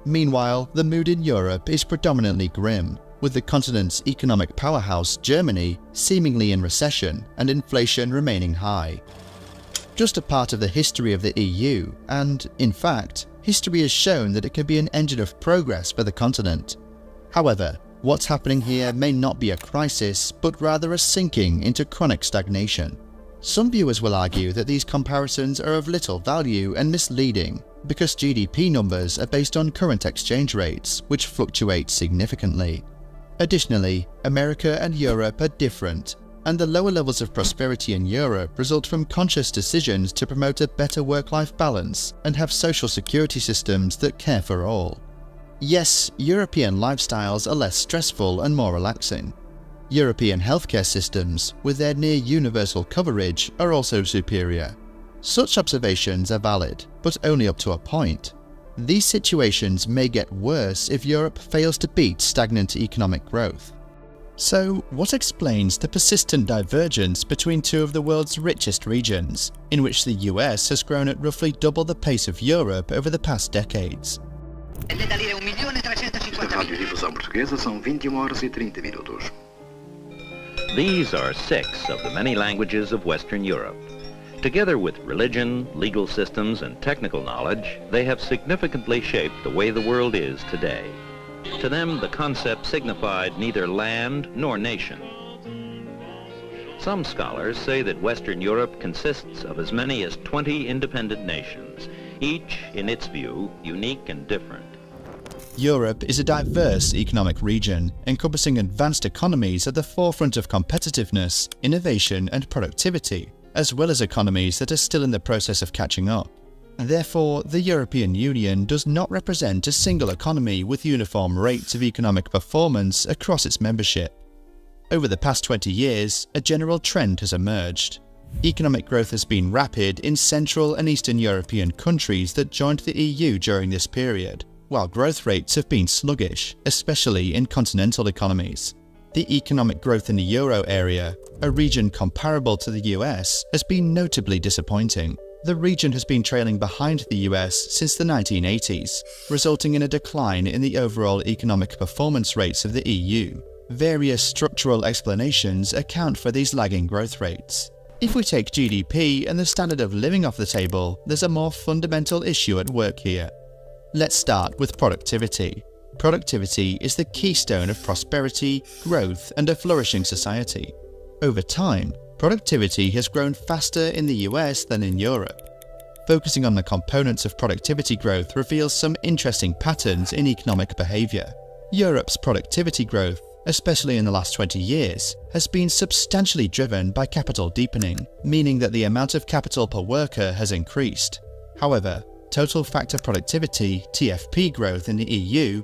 Meanwhile, the mood in Europe is predominantly grim, with the continent's economic powerhouse, Germany, seemingly in recession and inflation remaining high. Just a part of the history of the EU, and, in fact, history has shown that it can be an engine of progress for the continent. However, what's happening here may not be a crisis, but rather a sinking into chronic stagnation. Some viewers will argue that these comparisons are of little value and misleading, because GDP numbers are based on current exchange rates, which fluctuate significantly. Additionally, America and Europe are different, and the lower levels of prosperity in Europe result from conscious decisions to promote a better work-life balance and have social security systems that care for all. Yes, European lifestyles are less stressful and more relaxing. European healthcare systems, with their near-universal coverage, are also superior. Such observations are valid, but only up to a point. These situations may get worse if Europe fails to beat stagnant economic growth. So, what explains the persistent divergence between two of the world's richest regions, in which the US has grown at roughly double the pace of Europe over the past decades? These are 6 of the many languages of Western Europe. Together with religion, legal systems, and technical knowledge, they have significantly shaped the way the world is today. To them, the concept signified neither land nor nation. Some scholars say that Western Europe consists of as many as 20 independent nations, each, in its view, unique and different. Europe is a diverse economic region, encompassing advanced economies at the forefront of competitiveness, innovation, and productivity, as well as economies that are still in the process of catching up. Therefore, the European Union does not represent a single economy with uniform rates of economic performance across its membership. Over the past 20 years, a general trend has emerged. Economic growth has been rapid in Central and Eastern European countries that joined the EU during this period, while growth rates have been sluggish, especially in continental economies. The economic growth in the euro area, a region comparable to the US, has been notably disappointing. The region has been trailing behind the US since the 1980s, resulting in a decline in the overall economic performance rates of the EU. Various structural explanations account for these lagging growth rates. If we take GDP and the standard of living off the table, there's a more fundamental issue at work here. Let's start with productivity. Productivity is the keystone of prosperity, growth, and a flourishing society. Over time, productivity has grown faster in the US than in Europe. Focusing on the components of productivity growth reveals some interesting patterns in economic behavior. Europe's productivity growth, especially in the last 20 years, has been substantially driven by capital deepening, meaning that the amount of capital per worker has increased. However, total factor productivity (TFP) growth in the EU,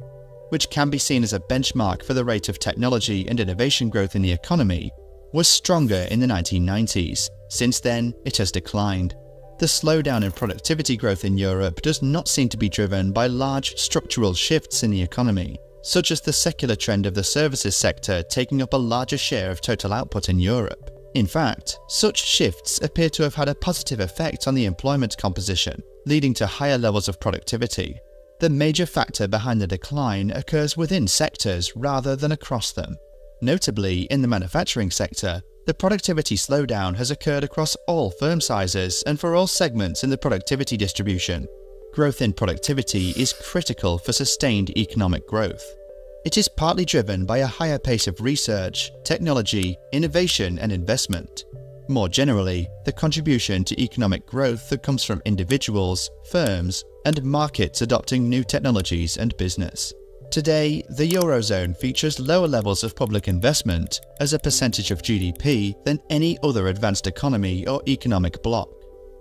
which can be seen as a benchmark for the rate of technology and innovation growth in the economy, was stronger in the 1990s. Since then, it has declined. The slowdown in productivity growth in Europe does not seem to be driven by large structural shifts in the economy, such as the secular trend of the services sector taking up a larger share of total output in Europe. In fact, such shifts appear to have had a positive effect on the employment composition, leading to higher levels of productivity. The major factor behind the decline occurs within sectors rather than across them. Notably, in the manufacturing sector, the productivity slowdown has occurred across all firm sizes and for all segments in the productivity distribution. Growth in productivity is critical for sustained economic growth. It is partly driven by a higher pace of research, technology, innovation, and investment. More generally, the contribution to economic growth that comes from individuals, firms, and markets adopting new technologies and business. Today, the Eurozone features lower levels of public investment as a percentage of GDP than any other advanced economy or economic bloc.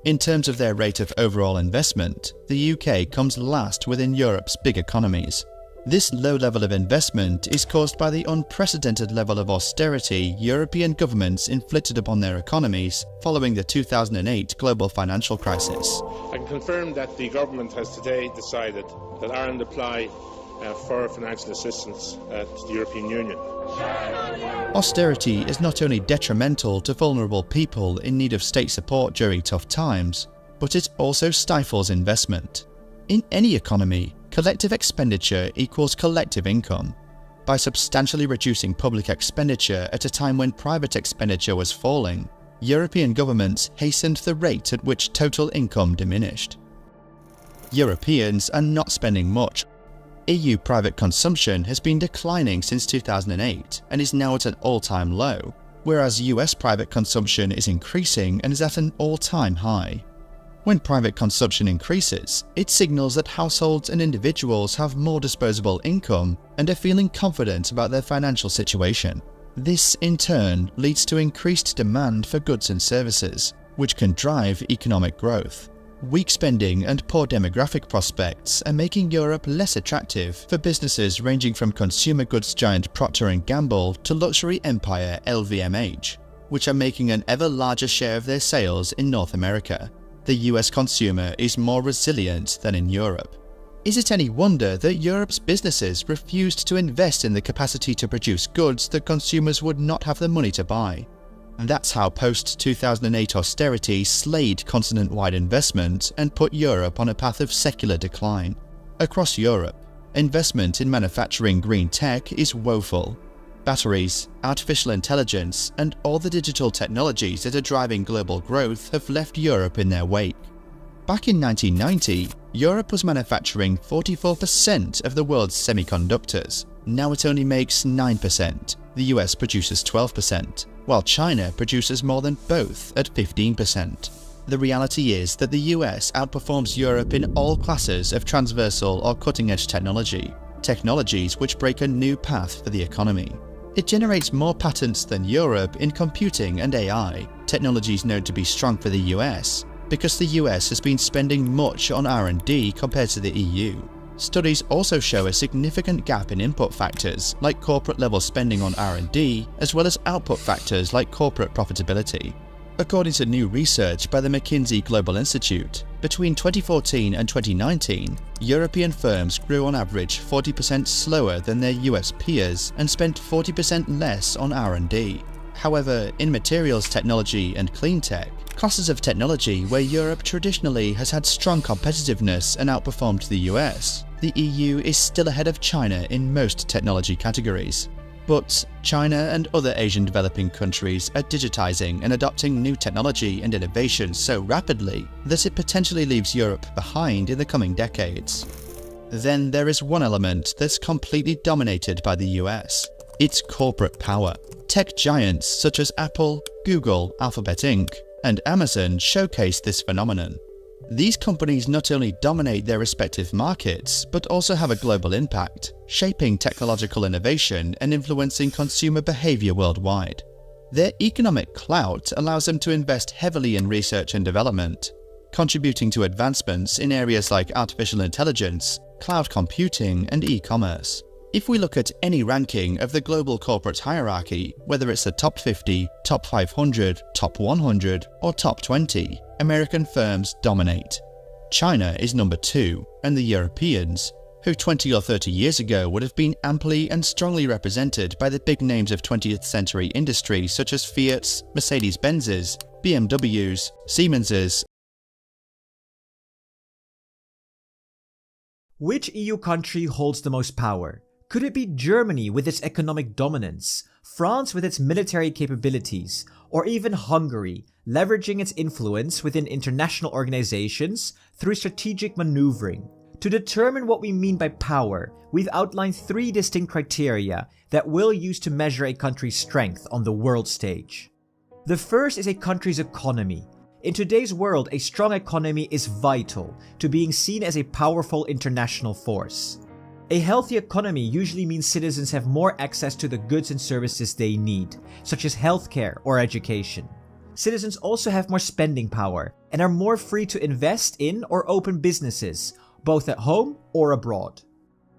In terms of their rate of overall investment, the UK comes last within Europe's big economies. This low level of investment is caused by the unprecedented level of austerity European governments inflicted upon their economies following the 2008 global financial crisis. I can confirm that the government has today decided that Ireland apply for financial assistance to the European Union. Austerity is not only detrimental to vulnerable people in need of state support during tough times, but it also stifles investment. In any economy, collective expenditure equals collective income. By substantially reducing public expenditure at a time when private expenditure was falling, European governments hastened the rate at which total income diminished. Europeans are not spending much. EU private consumption has been declining since 2008 and is now at an all-time low, whereas US private consumption is increasing and is at an all-time high. When private consumption increases, it signals that households and individuals have more disposable income and are feeling confident about their financial situation. This, in turn, leads to increased demand for goods and services, which can drive economic growth. Weak spending and poor demographic prospects are making Europe less attractive for businesses ranging from consumer goods giant Procter & Gamble to luxury empire LVMH, which are making an ever larger share of their sales in North America. The US consumer is more resilient than in Europe. Is it any wonder that Europe's businesses refused to invest in the capacity to produce goods that consumers would not have the money to buy? And that's how post-2008 austerity slayed continent-wide investment and put Europe on a path of secular decline. Across Europe, investment in manufacturing green tech is woeful. Batteries, artificial intelligence, and all the digital technologies that are driving global growth have left Europe in their wake. Back in 1990, Europe was manufacturing 44% of the world's semiconductors. Now it only makes 9%. The US produces 12%, while China produces more than both at 15%. The reality is that the US outperforms Europe in all classes of transversal or cutting-edge technology, technologies which break a new path for the economy. It generates more patents than Europe in computing and AI, technologies known to be strong for the US, because the US has been spending much on R&D compared to the EU. Studies also show a significant gap in input factors like corporate-level spending on R&D, as well as output factors like corporate profitability. According to new research by the McKinsey Global Institute, between 2014 and 2019, European firms grew on average 40% slower than their US peers and spent 40% less on R&D. However, in materials technology and clean tech, classes of technology where Europe traditionally has had strong competitiveness and outperformed the US, the EU is still ahead of China in most technology categories. But China and other Asian developing countries are digitizing and adopting new technology and innovation so rapidly that it potentially leaves Europe behind in the coming decades. Then there is one element that's completely dominated by the US. It's corporate power. Tech giants such as Apple, Google, Alphabet Inc., and Amazon showcase this phenomenon. These companies not only dominate their respective markets, but also have a global impact, shaping technological innovation and influencing consumer behavior worldwide. Their economic clout allows them to invest heavily in research and development, contributing to advancements in areas like artificial intelligence, cloud computing, and e-commerce. If we look at any ranking of the global corporate hierarchy, whether it's the top 50, top 500, top 100, or top 20, American firms dominate. China is number 2, and the Europeans, who 20 or 30 years ago would have been amply and strongly represented by the big names of 20th century industry such as Fiat's, Mercedes-Benz's, BMW's, Siemens's. Which EU country holds the most power? Could it be Germany with its economic dominance, France with its military capabilities, or even Hungary, leveraging its influence within international organizations through strategic maneuvering? To determine what we mean by power, we've outlined 3 distinct criteria that we'll use to measure a country's strength on the world stage. The first is a country's economy. In today's world, a strong economy is vital to being seen as a powerful international force. A healthy economy usually means citizens have more access to the goods and services they need, such as healthcare or education. Citizens also have more spending power and are more free to invest in or open businesses, both at home or abroad.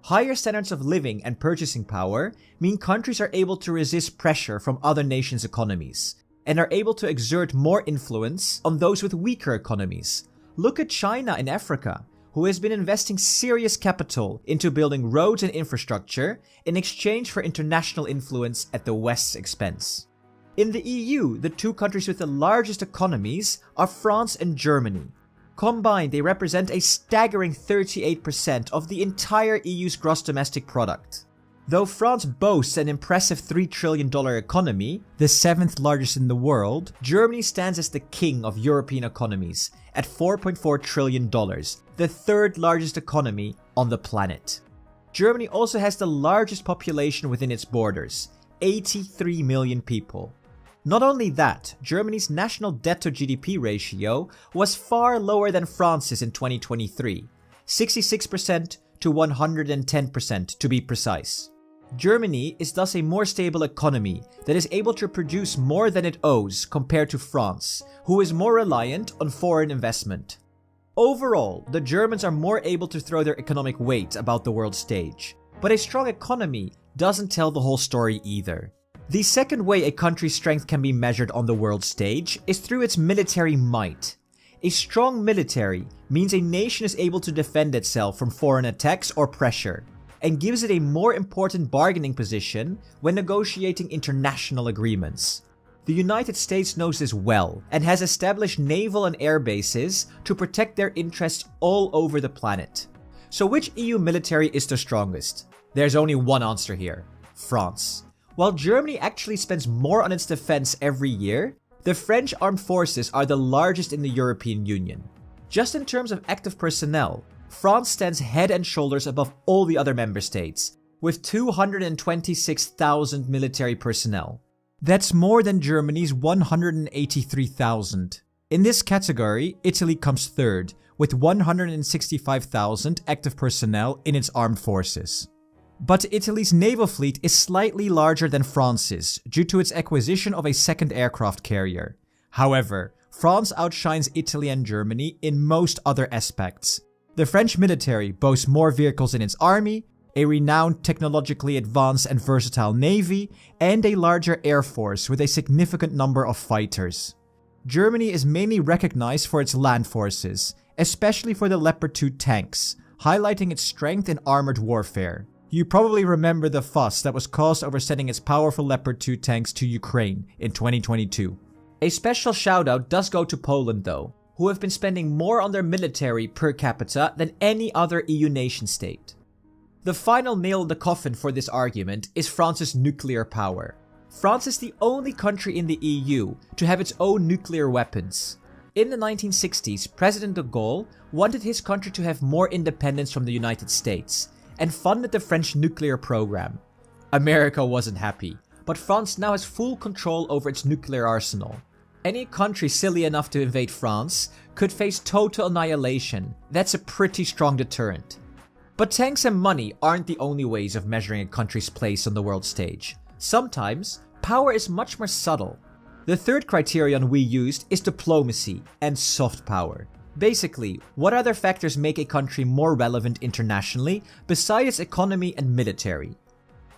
Higher standards of living and purchasing power mean countries are able to resist pressure from other nations' economies and are able to exert more influence on those with weaker economies. Look at China in Africa, who has been investing serious capital into building roads and infrastructure in exchange for international influence at the West's expense. In the EU, the 2 countries with the largest economies are France and Germany. Combined, they represent a staggering 38% of the entire EU's gross domestic product. Though France boasts an impressive $3 trillion economy, the 7th largest in the world, Germany stands as the king of European economies at $4.4 trillion, the 3rd largest economy on the planet. Germany also has the largest population within its borders, 83 million people. Not only that, Germany's national debt to GDP ratio was far lower than France's in 2023, 66% to 110% to be precise. Germany is thus a more stable economy that is able to produce more than it owes compared to France, who is more reliant on foreign investment. Overall, the Germans are more able to throw their economic weight about the world stage, but a strong economy doesn't tell the whole story either. The second way a country's strength can be measured on the world stage is through its military might. A strong military means a nation is able to defend itself from foreign attacks or pressure, and gives it a more important bargaining position when negotiating international agreements. The United States knows this well and has established naval and air bases to protect their interests all over the planet. So which EU military is the strongest? There's only one answer here: France. While Germany actually spends more on its defense every year, the French armed forces are the largest in the European Union. Just in terms of active personnel, France stands head and shoulders above all the other member states, with 226,000 military personnel. That's more than Germany's 183,000. In this category, Italy comes third, with 165,000 active personnel in its armed forces. But Italy's naval fleet is slightly larger than France's due to its acquisition of a second aircraft carrier. However, France outshines Italy and Germany in most other aspects. The French military boasts more vehicles in its army, a renowned technologically advanced and versatile navy, and a larger air force with a significant number of fighters. Germany is mainly recognized for its land forces, especially for the Leopard 2 tanks, highlighting its strength in armored warfare. You probably remember the fuss that was caused over sending its powerful Leopard 2 tanks to Ukraine in 2022. A special shout out does go to Poland though, who have been spending more on their military per capita than any other EU nation state. The final nail in the coffin for this argument is France's nuclear power. France is the only country in the EU to have its own nuclear weapons. In the 1960s, President de Gaulle wanted his country to have more independence from the United States, and funded the French nuclear program. America wasn't happy, but France now has full control over its nuclear arsenal. Any country silly enough to invade France could face total annihilation. That's a pretty strong deterrent. But tanks and money aren't the only ways of measuring a country's place on the world stage. Sometimes, power is much more subtle. The third criterion we used is diplomacy and soft power. Basically, what other factors make a country more relevant internationally besides its economy and military?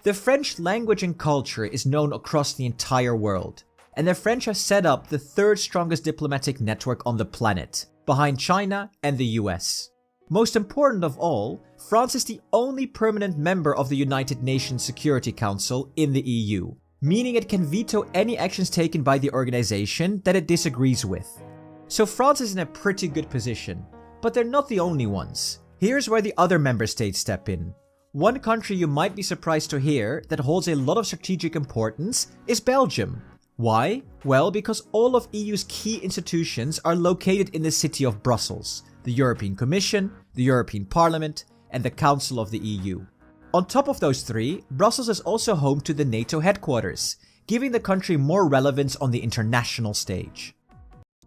The French language and culture is known across the entire world, and the French have set up the third strongest diplomatic network on the planet, behind China and the US. Most important of all, France is the only permanent member of the United Nations Security Council in the EU, meaning it can veto any actions taken by the organization that it disagrees with. So France is in a pretty good position, but they're not the only ones. Here's where the other member states step in. One country you might be surprised to hear that holds a lot of strategic importance is Belgium. Why? Well, because all of EU's key institutions are located in the city of Brussels, the European Commission, the European Parliament, and the Council of the EU. On top of those three, Brussels is also home to the NATO headquarters, giving the country more relevance on the international stage.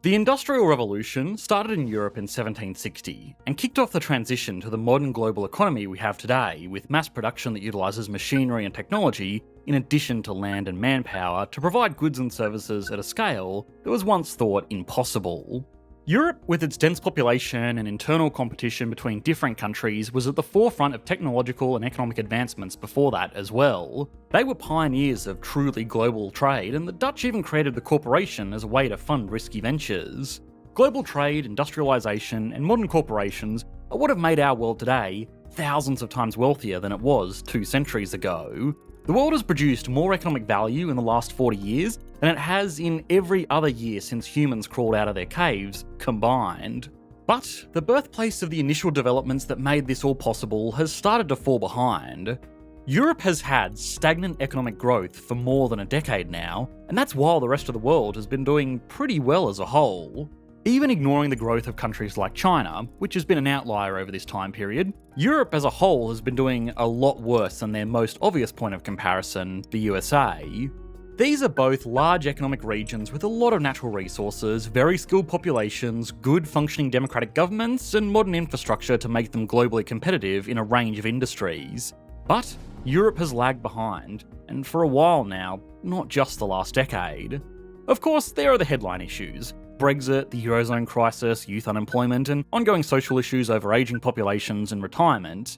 The Industrial Revolution started in Europe in 1760 and kicked off the transition to the modern global economy we have today, with mass production that utilises machinery and technology in addition to land and manpower to provide goods and services at a scale that was once thought impossible. Europe, with its dense population and internal competition between different countries, was at the forefront of technological and economic advancements before that as well. They were pioneers of truly global trade, and the Dutch even created the corporation as a way to fund risky ventures. Global trade, industrialisation, and modern corporations are what have made our world today thousands of times wealthier than it was 2 centuries ago. The world has produced more economic value in the last 40 years than it has in every other year since humans crawled out of their caves combined. But the birthplace of the initial developments that made this all possible has started to fall behind. Europe has had stagnant economic growth for more than a decade now, and that's while the rest of the world has been doing pretty well as a whole. Even ignoring the growth of countries like China, which has been an outlier over this time period, Europe as a whole has been doing a lot worse than their most obvious point of comparison, the USA. These are both large economic regions with a lot of natural resources, very skilled populations, good functioning democratic governments, and modern infrastructure to make them globally competitive in a range of industries. But Europe has lagged behind, and for a while now, not just the last decade. Of course, there are the headline issues. Brexit, the Eurozone crisis, youth unemployment, and ongoing social issues over ageing populations and retirement.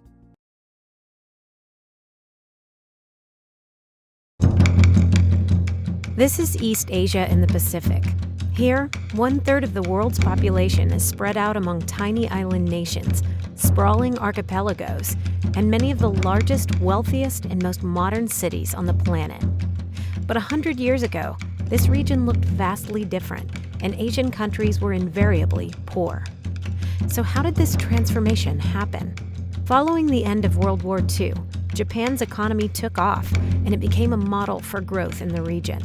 This is East Asia and the Pacific. Here, 1/3 of the world's population is spread out among tiny island nations, sprawling archipelagos, and many of the largest, wealthiest, and most modern cities on the planet. But 100 years ago, this region looked vastly different, and Asian countries were invariably poor. So how did this transformation happen? Following the end of World War II, Japan's economy took off, and it became a model for growth in the region.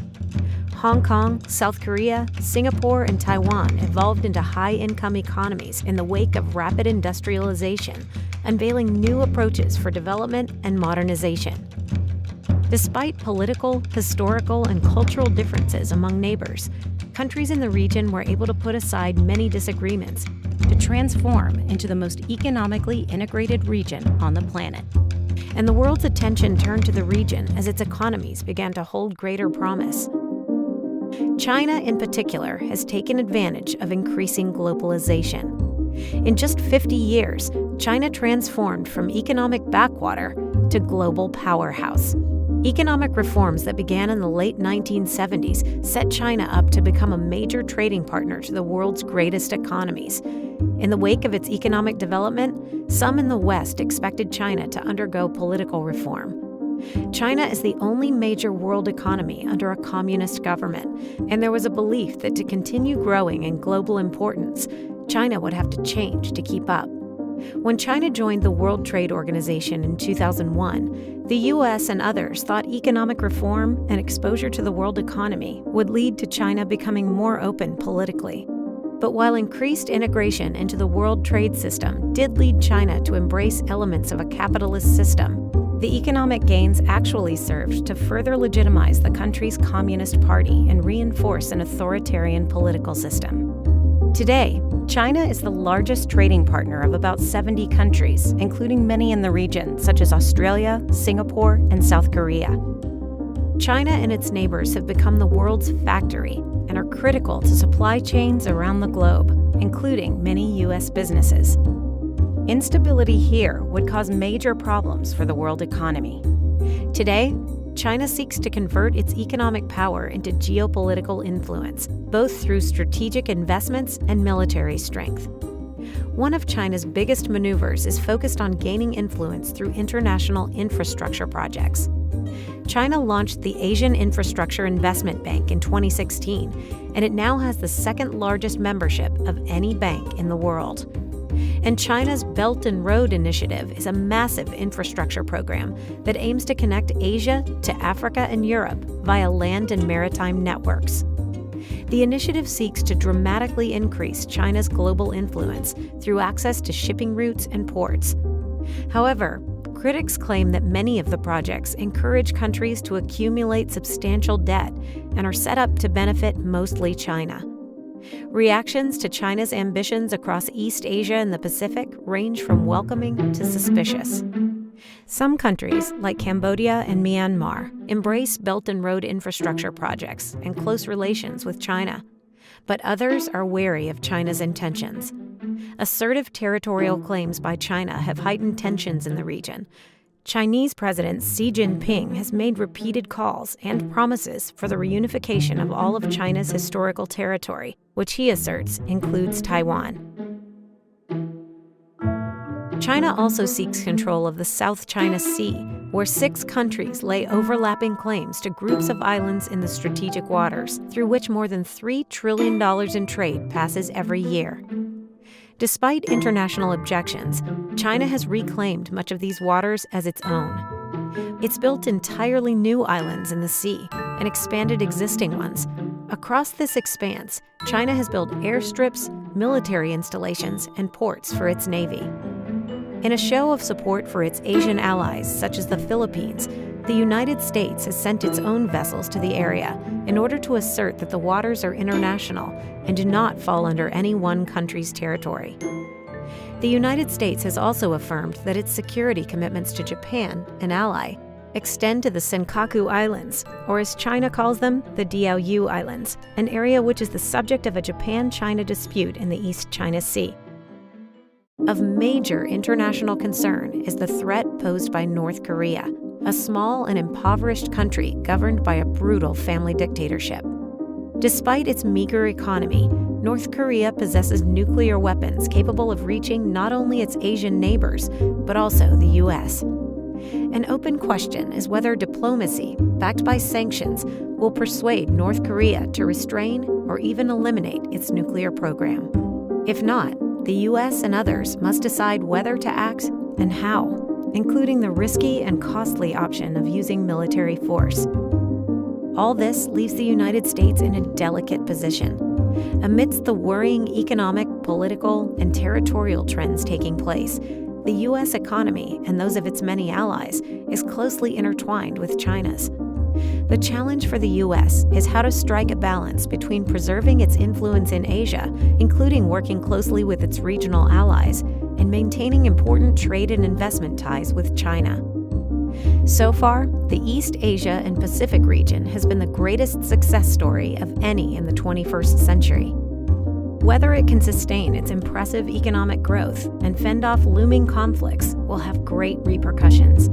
Hong Kong, South Korea, Singapore, and Taiwan evolved into high-income economies in the wake of rapid industrialization, unveiling new approaches for development and modernization. Despite political, historical, and cultural differences among neighbors, countries in the region were able to put aside many disagreements to transform into the most economically integrated region on the planet. And the world's attention turned to the region as its economies began to hold greater promise. China, in particular, has taken advantage of increasing globalization. In just 50 years, China transformed from economic backwater to global powerhouse. Economic reforms that began in the late 1970s set China up to become a major trading partner to the world's greatest economies. In the wake of its economic development, some in the West expected China to undergo political reform. China is the only major world economy under a communist government, and there was a belief that to continue growing in global importance, China would have to change to keep up. When China joined the World Trade Organization in 2001, the U.S. and others thought economic reform and exposure to the world economy would lead to China becoming more open politically. But while increased integration into the world trade system did lead China to embrace elements of a capitalist system, the economic gains actually served to further legitimize the country's Communist Party and reinforce an authoritarian political system. Today, China is the largest trading partner of about 70 countries, including many in the region, such as Australia, Singapore, and South Korea. China and its neighbors have become the world's factory and are critical to supply chains around the globe, including many U.S. businesses. Instability here would cause major problems for the world economy. Today, China seeks to convert its economic power into geopolitical influence, both through strategic investments and military strength. One of China's biggest maneuvers is focused on gaining influence through international infrastructure projects. China launched the Asian Infrastructure Investment Bank in 2016, and it now has the second largest membership of any bank in the world. And China's Belt and Road Initiative is a massive infrastructure program that aims to connect Asia to Africa and Europe via land and maritime networks. The initiative seeks to dramatically increase China's global influence through access to shipping routes and ports. However, critics claim that many of the projects encourage countries to accumulate substantial debt and are set up to benefit mostly China. Reactions to China's ambitions across East Asia and the Pacific range from welcoming to suspicious. Some countries, like Cambodia and Myanmar, embrace Belt and Road infrastructure projects and close relations with China, but others are wary of China's intentions. Assertive territorial claims by China have heightened tensions in the region. Chinese President Xi Jinping has made repeated calls and promises for the reunification of all of China's historical territory, which he asserts includes Taiwan. China also seeks control of the South China Sea, where 6 countries lay overlapping claims to groups of islands in the strategic waters, through which more than $3 trillion in trade passes every year. Despite international objections, China has reclaimed much of these waters as its own. It's built entirely new islands in the sea and expanded existing ones. Across this expanse, China has built airstrips, military installations, and ports for its navy. In a show of support for its Asian allies, such as the Philippines, the United States has sent its own vessels to the area in order to assert that the waters are international and do not fall under any one country's territory. The United States has also affirmed that its security commitments to Japan, an ally, extend to the Senkaku Islands, or as China calls them, the Diaoyu Islands, an area which is the subject of a Japan-China dispute in the East China Sea. Of major international concern is the threat posed by North Korea, a small and impoverished country governed by a brutal family dictatorship. Despite its meager economy, North Korea possesses nuclear weapons capable of reaching not only its Asian neighbors, but also the U.S. An open question is whether diplomacy, backed by sanctions, will persuade North Korea to restrain or even eliminate its nuclear program. If not, the U.S. and others must decide whether to act and how, including the risky and costly option of using military force. All this leaves the United States in a delicate position. Amidst the worrying economic, political, and territorial trends taking place, the U.S. economy and those of its many allies is closely intertwined with China's. The challenge for the U.S. is how to strike a balance between preserving its influence in Asia, including working closely with its regional allies, and maintaining important trade and investment ties with China. So far, the East Asia and Pacific region has been the greatest success story of any in the 21st century. Whether it can sustain its impressive economic growth and fend off looming conflicts will have great repercussions.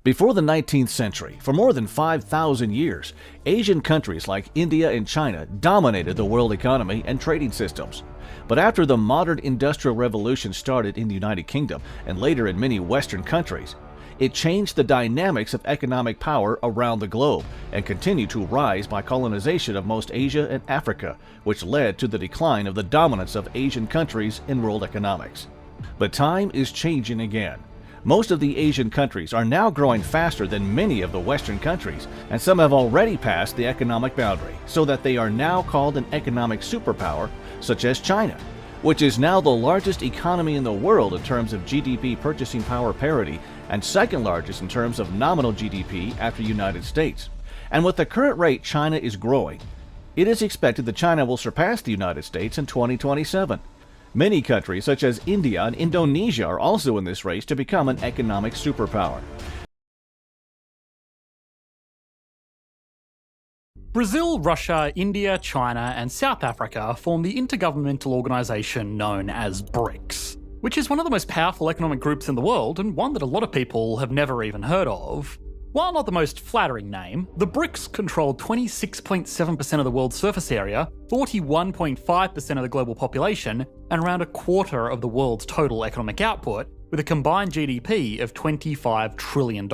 Before the 19th century, for more than 5,000 years, Asian countries like India and China dominated the world economy and trading systems. But after the modern Industrial Revolution started in the United Kingdom and later in many Western countries, it changed the dynamics of economic power around the globe and continued to rise by colonization of most Asia and Africa, which led to the decline of the dominance of Asian countries in world economics. But time is changing again. Most of the Asian countries are now growing faster than many of the Western countries, and some have already passed the economic boundary, so that they are now called an economic superpower, such as China, which is now the largest economy in the world in terms of GDP purchasing power parity and second largest in terms of nominal GDP after the United States. And with the current rate China is growing, it is expected that China will surpass the United States in 2027. Many countries such as India and Indonesia are also in this race to become an economic superpower. Brazil, Russia, India, China, and South Africa form the intergovernmental organisation known as BRICS, which is one of the most powerful economic groups in the world and one that a lot of people have never even heard of. While not the most flattering name, the BRICS control 26.7% of the world's surface area, 41.5% of the global population, and around a quarter of the world's total economic output, with a combined GDP of $25 trillion.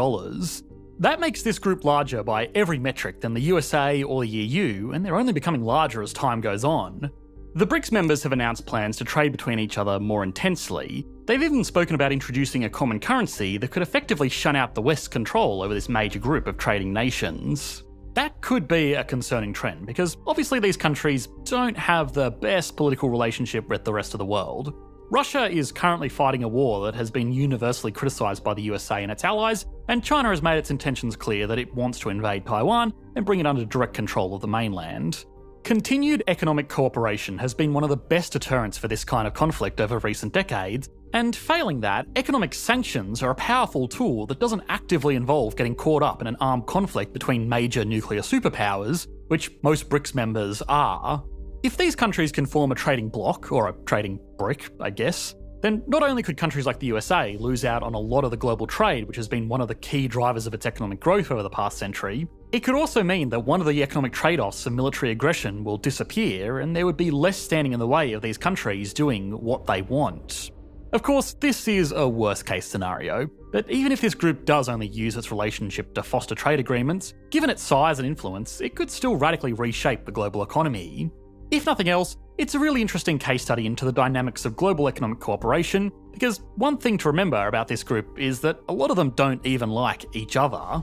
That makes this group larger by every metric than the USA or the EU, and they're only becoming larger as time goes on. The BRICS members have announced plans to trade between each other more intensely. They've even spoken about introducing a common currency that could effectively shut out the West's control over this major group of trading nations. That could be a concerning trend, because obviously these countries don't have the best political relationship with the rest of the world. Russia is currently fighting a war that has been universally criticised by the USA and its allies, and China has made its intentions clear that it wants to invade Taiwan and bring it under direct control of the mainland. Continued economic cooperation has been one of the best deterrents for this kind of conflict over recent decades, and failing that, economic sanctions are a powerful tool that doesn't actively involve getting caught up in an armed conflict between major nuclear superpowers, which most BRICS members are. If these countries can form a trading bloc, or a trading brick, I guess, then not only could countries like the USA lose out on a lot of the global trade, which has been one of the key drivers of its economic growth over the past century, it could also mean that one of the economic trade-offs of military aggression will disappear, and there would be less standing in the way of these countries doing what they want. Of course, this is a worst-case scenario, but even if this group does only use its relationship to foster trade agreements, given its size and influence, it could still radically reshape the global economy. If nothing else, it's a really interesting case study into the dynamics of global economic cooperation, because one thing to remember about this group is that a lot of them don't even like each other.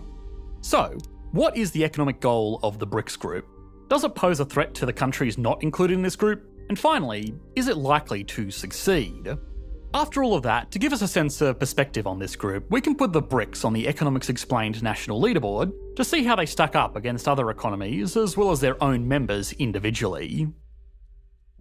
So, what is the economic goal of the BRICS group? Does it pose a threat to the countries not included in this group? And finally, is it likely to succeed? After all of that, to give us a sense of perspective on this group, we can put the BRICS on the Economics Explained national leaderboard to see how they stack up against other economies as well as their own members individually.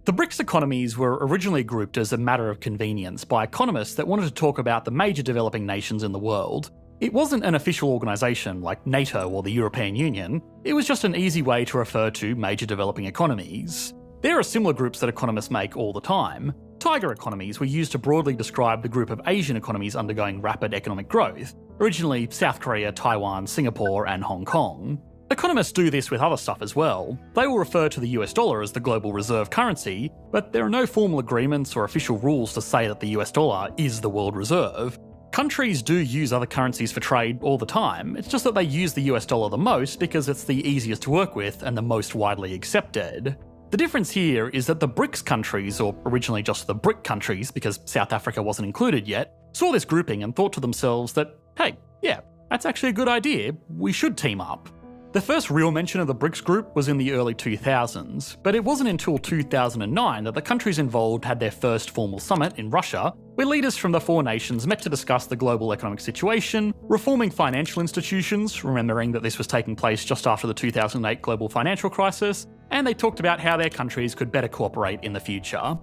The BRICS economies were originally grouped as a matter of convenience by economists that wanted to talk about the major developing nations in the world. It wasn't an official organisation like NATO or the European Union, it was just an easy way to refer to major developing economies. There are similar groups that economists make all the time. Tiger economies were used to broadly describe the group of Asian economies undergoing rapid economic growth, originally South Korea, Taiwan, Singapore and Hong Kong. Economists do this with other stuff as well. They will refer to the US dollar as the global reserve currency, but there are no formal agreements or official rules to say that the US dollar is the world reserve. Countries do use other currencies for trade all the time, it's just that they use the US dollar the most because it's the easiest to work with and the most widely accepted. The difference here is that the BRICS countries, or originally just the BRIC countries because South Africa wasn't included yet, saw this grouping and thought to themselves that, hey, yeah, that's actually a good idea, we should team up. The first real mention of the BRICS group was in the early 2000s, but it wasn't until 2009 that the countries involved had their first formal summit in Russia, where leaders from the four nations met to discuss the global economic situation, reforming financial institutions, remembering that this was taking place just after the 2008 global financial crisis, and they talked about how their countries could better cooperate in the future.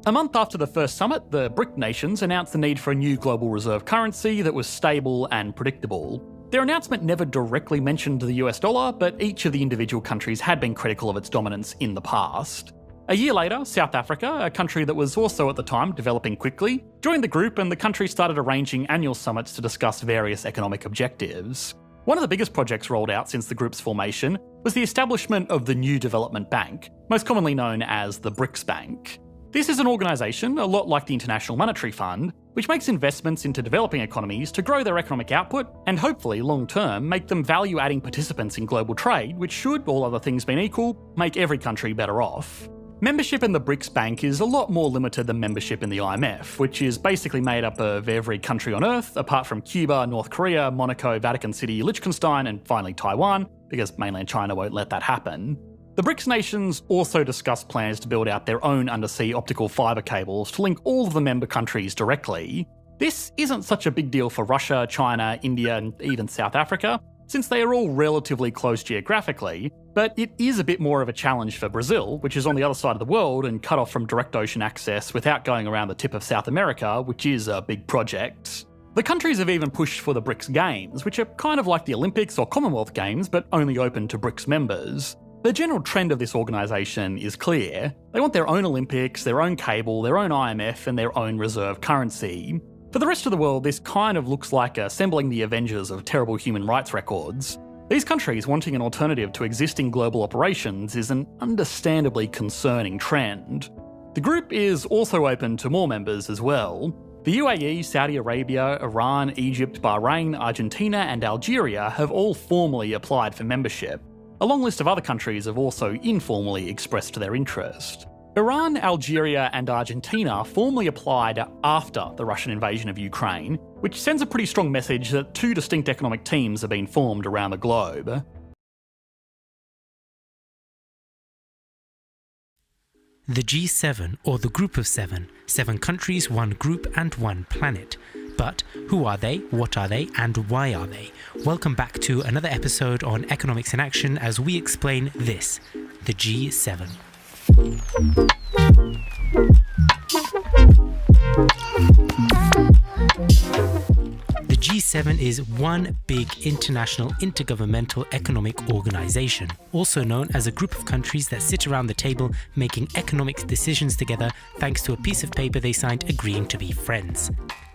A month after the first summit, the BRIC nations announced the need for a new global reserve currency that was stable and predictable. Their announcement never directly mentioned the US dollar, but each of the individual countries had been critical of its dominance in the past. A year later, South Africa, a country that was also at the time developing quickly, joined the group and the country started arranging annual summits to discuss various economic objectives. One of the biggest projects rolled out since the group's formation was the establishment of the New Development Bank, most commonly known as the BRICS Bank. This is an organisation, a lot like the International Monetary Fund, which makes investments into developing economies to grow their economic output and hopefully, long-term, make them value-adding participants in global trade, which should, all other things being equal, make every country better off. Membership in the BRICS Bank is a lot more limited than membership in the IMF, which is basically made up of every country on Earth, apart from Cuba, North Korea, Monaco, Vatican City, Liechtenstein, and finally Taiwan, because mainland China won't let that happen. The BRICS nations also discussed plans to build out their own undersea optical fibre cables to link all of the member countries directly. This isn't such a big deal for Russia, China, India, and even South Africa, since they are all relatively close geographically, but it is a bit more of a challenge for Brazil, which is on the other side of the world and cut off from direct ocean access without going around the tip of South America, which is a big project. The countries have even pushed for the BRICS Games, which are kind of like the Olympics or Commonwealth Games, but only open to BRICS members. The general trend of this organisation is clear. They want their own Olympics, their own cable, their own IMF, and their own reserve currency. For the rest of the world, this kind of looks like assembling the Avengers of terrible human rights records. These countries wanting an alternative to existing global operations is an understandably concerning trend. The group is also open to more members as well. The UAE, Saudi Arabia, Iran, Egypt, Bahrain, Argentina, and Algeria have all formally applied for membership. A long list of other countries have also informally expressed their interest. Iran, Algeria, and Argentina formally applied after the Russian invasion of Ukraine, which sends a pretty strong message that two distinct economic teams have been formed around the globe. The G7, or the Group of Seven, 7 countries, 1 group, and 1 planet. But who are they, what are they, and why are they? Welcome back to another episode on Economics in Action as we explain this, the G7. The G7 is one big international intergovernmental economic organization, also known as a group of countries that sit around the table making economic decisions together thanks to a piece of paper they signed agreeing to be friends.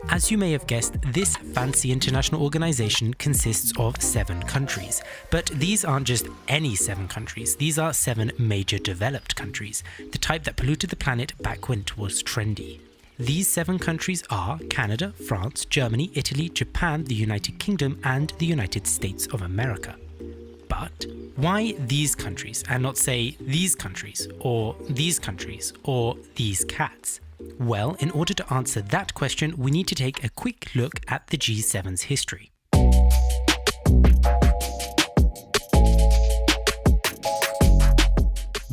As you may have guessed, this fancy international organization consists of 7 countries. But these aren't just any 7 countries, these are 7 major developed countries, the type that polluted the planet back when it was trendy. These 7 countries are Canada, France, Germany, Italy, Japan, the United Kingdom, and the United States of America. But But why these countries and not say these countries or these countries or these cats? Well, in order to answer that question, we need to take a quick look at the G7's history.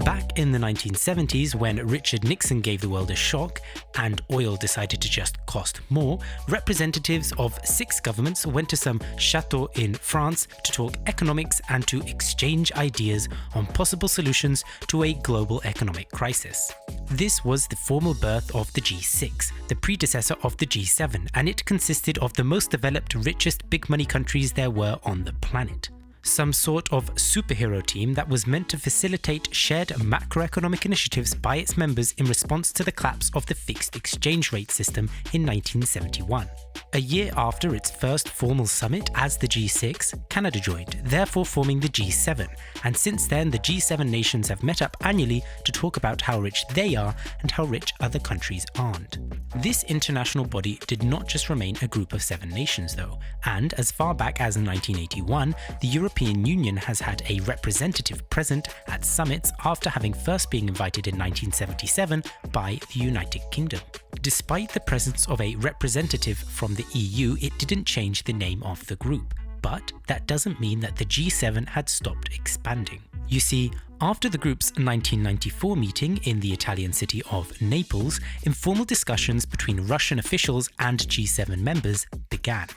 Back in the 1970s, when Richard Nixon gave the world a shock and oil decided to just cost more, representatives of 6 governments went to some chateau in France to talk economics and to exchange ideas on possible solutions to a global economic crisis. This was the formal birth of the G6, the predecessor of the G7, and it consisted of the most developed, richest big money countries there were on the planet. Some sort of superhero team that was meant to facilitate shared macroeconomic initiatives by its members in response to the collapse of the fixed exchange rate system in 1971. A year after its first formal summit as the G6, Canada joined, therefore forming the G7, and since then the G7 nations have met up annually to talk about how rich they are and how rich other countries aren't. This international body did not just remain a group of 7 nations though, and as far back as 1981, the European Union has had a representative present at summits after having first been invited in 1977 by the United Kingdom. Despite the presence of a representative from the EU, it didn't change the name of the group. But that doesn't mean that the G7 had stopped expanding. You see, after the group's 1994 meeting in the Italian city of Naples, informal discussions between Russian officials and G7 members began.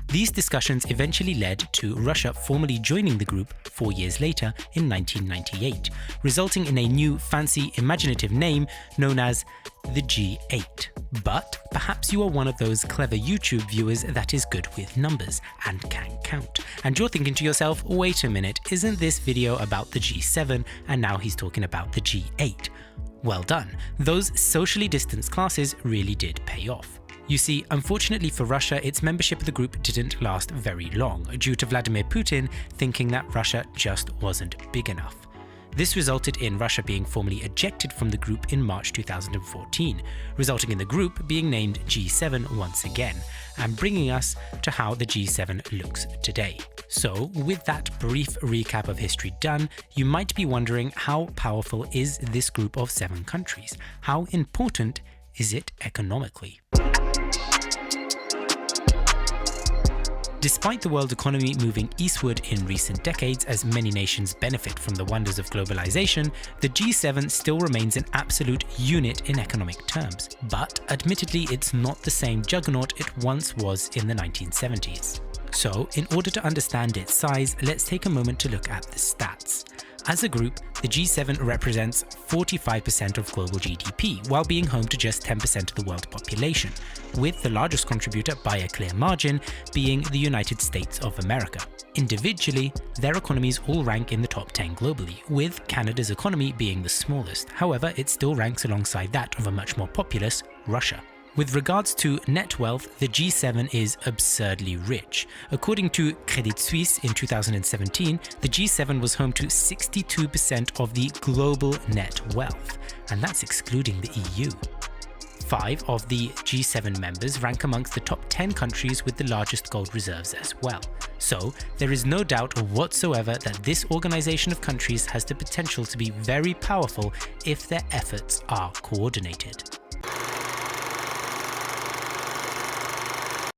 These discussions eventually led to Russia formally joining the group 4 years later in 1998, resulting in a new fancy imaginative name known as the G8. But perhaps you are one of those clever YouTube viewers that is good with numbers and can count. And you're thinking to yourself, wait a minute, isn't this video about the G7 and now he's talking about the G8? Well done, those socially distanced classes really did pay off. You see, unfortunately for Russia, its membership of the group didn't last very long, due to Vladimir Putin thinking that Russia just wasn't big enough. This resulted in Russia being formally ejected from the group in March 2014, resulting in the group being named G7 once again, and bringing us to how the G7 looks today. So, with that brief recap of history done, you might be wondering, how powerful is this group of 7 countries? How important is it economically? Despite the world economy moving eastward in recent decades as many nations benefit from the wonders of globalization, the G7 still remains an absolute unit in economic terms. But admittedly, it's not the same juggernaut it once was in the 1970s. So, in order to understand its size, let's take a moment to look at the stats. As a group, the G7 represents 45% of global GDP, while being home to just 10% of the world population, with the largest contributor by a clear margin being the United States of America. Individually, their economies all rank in the top 10 globally, with Canada's economy being the smallest. However, it still ranks alongside that of a much more populous Russia. With regards to net wealth, the G7 is absurdly rich. According to Credit Suisse in 2017, the G7 was home to 62% of the global net wealth, and that's excluding the EU. 5 of the G7 members rank amongst the top 10 countries with the largest gold reserves as well. So, there is no doubt whatsoever that this organization of countries has the potential to be very powerful if their efforts are coordinated.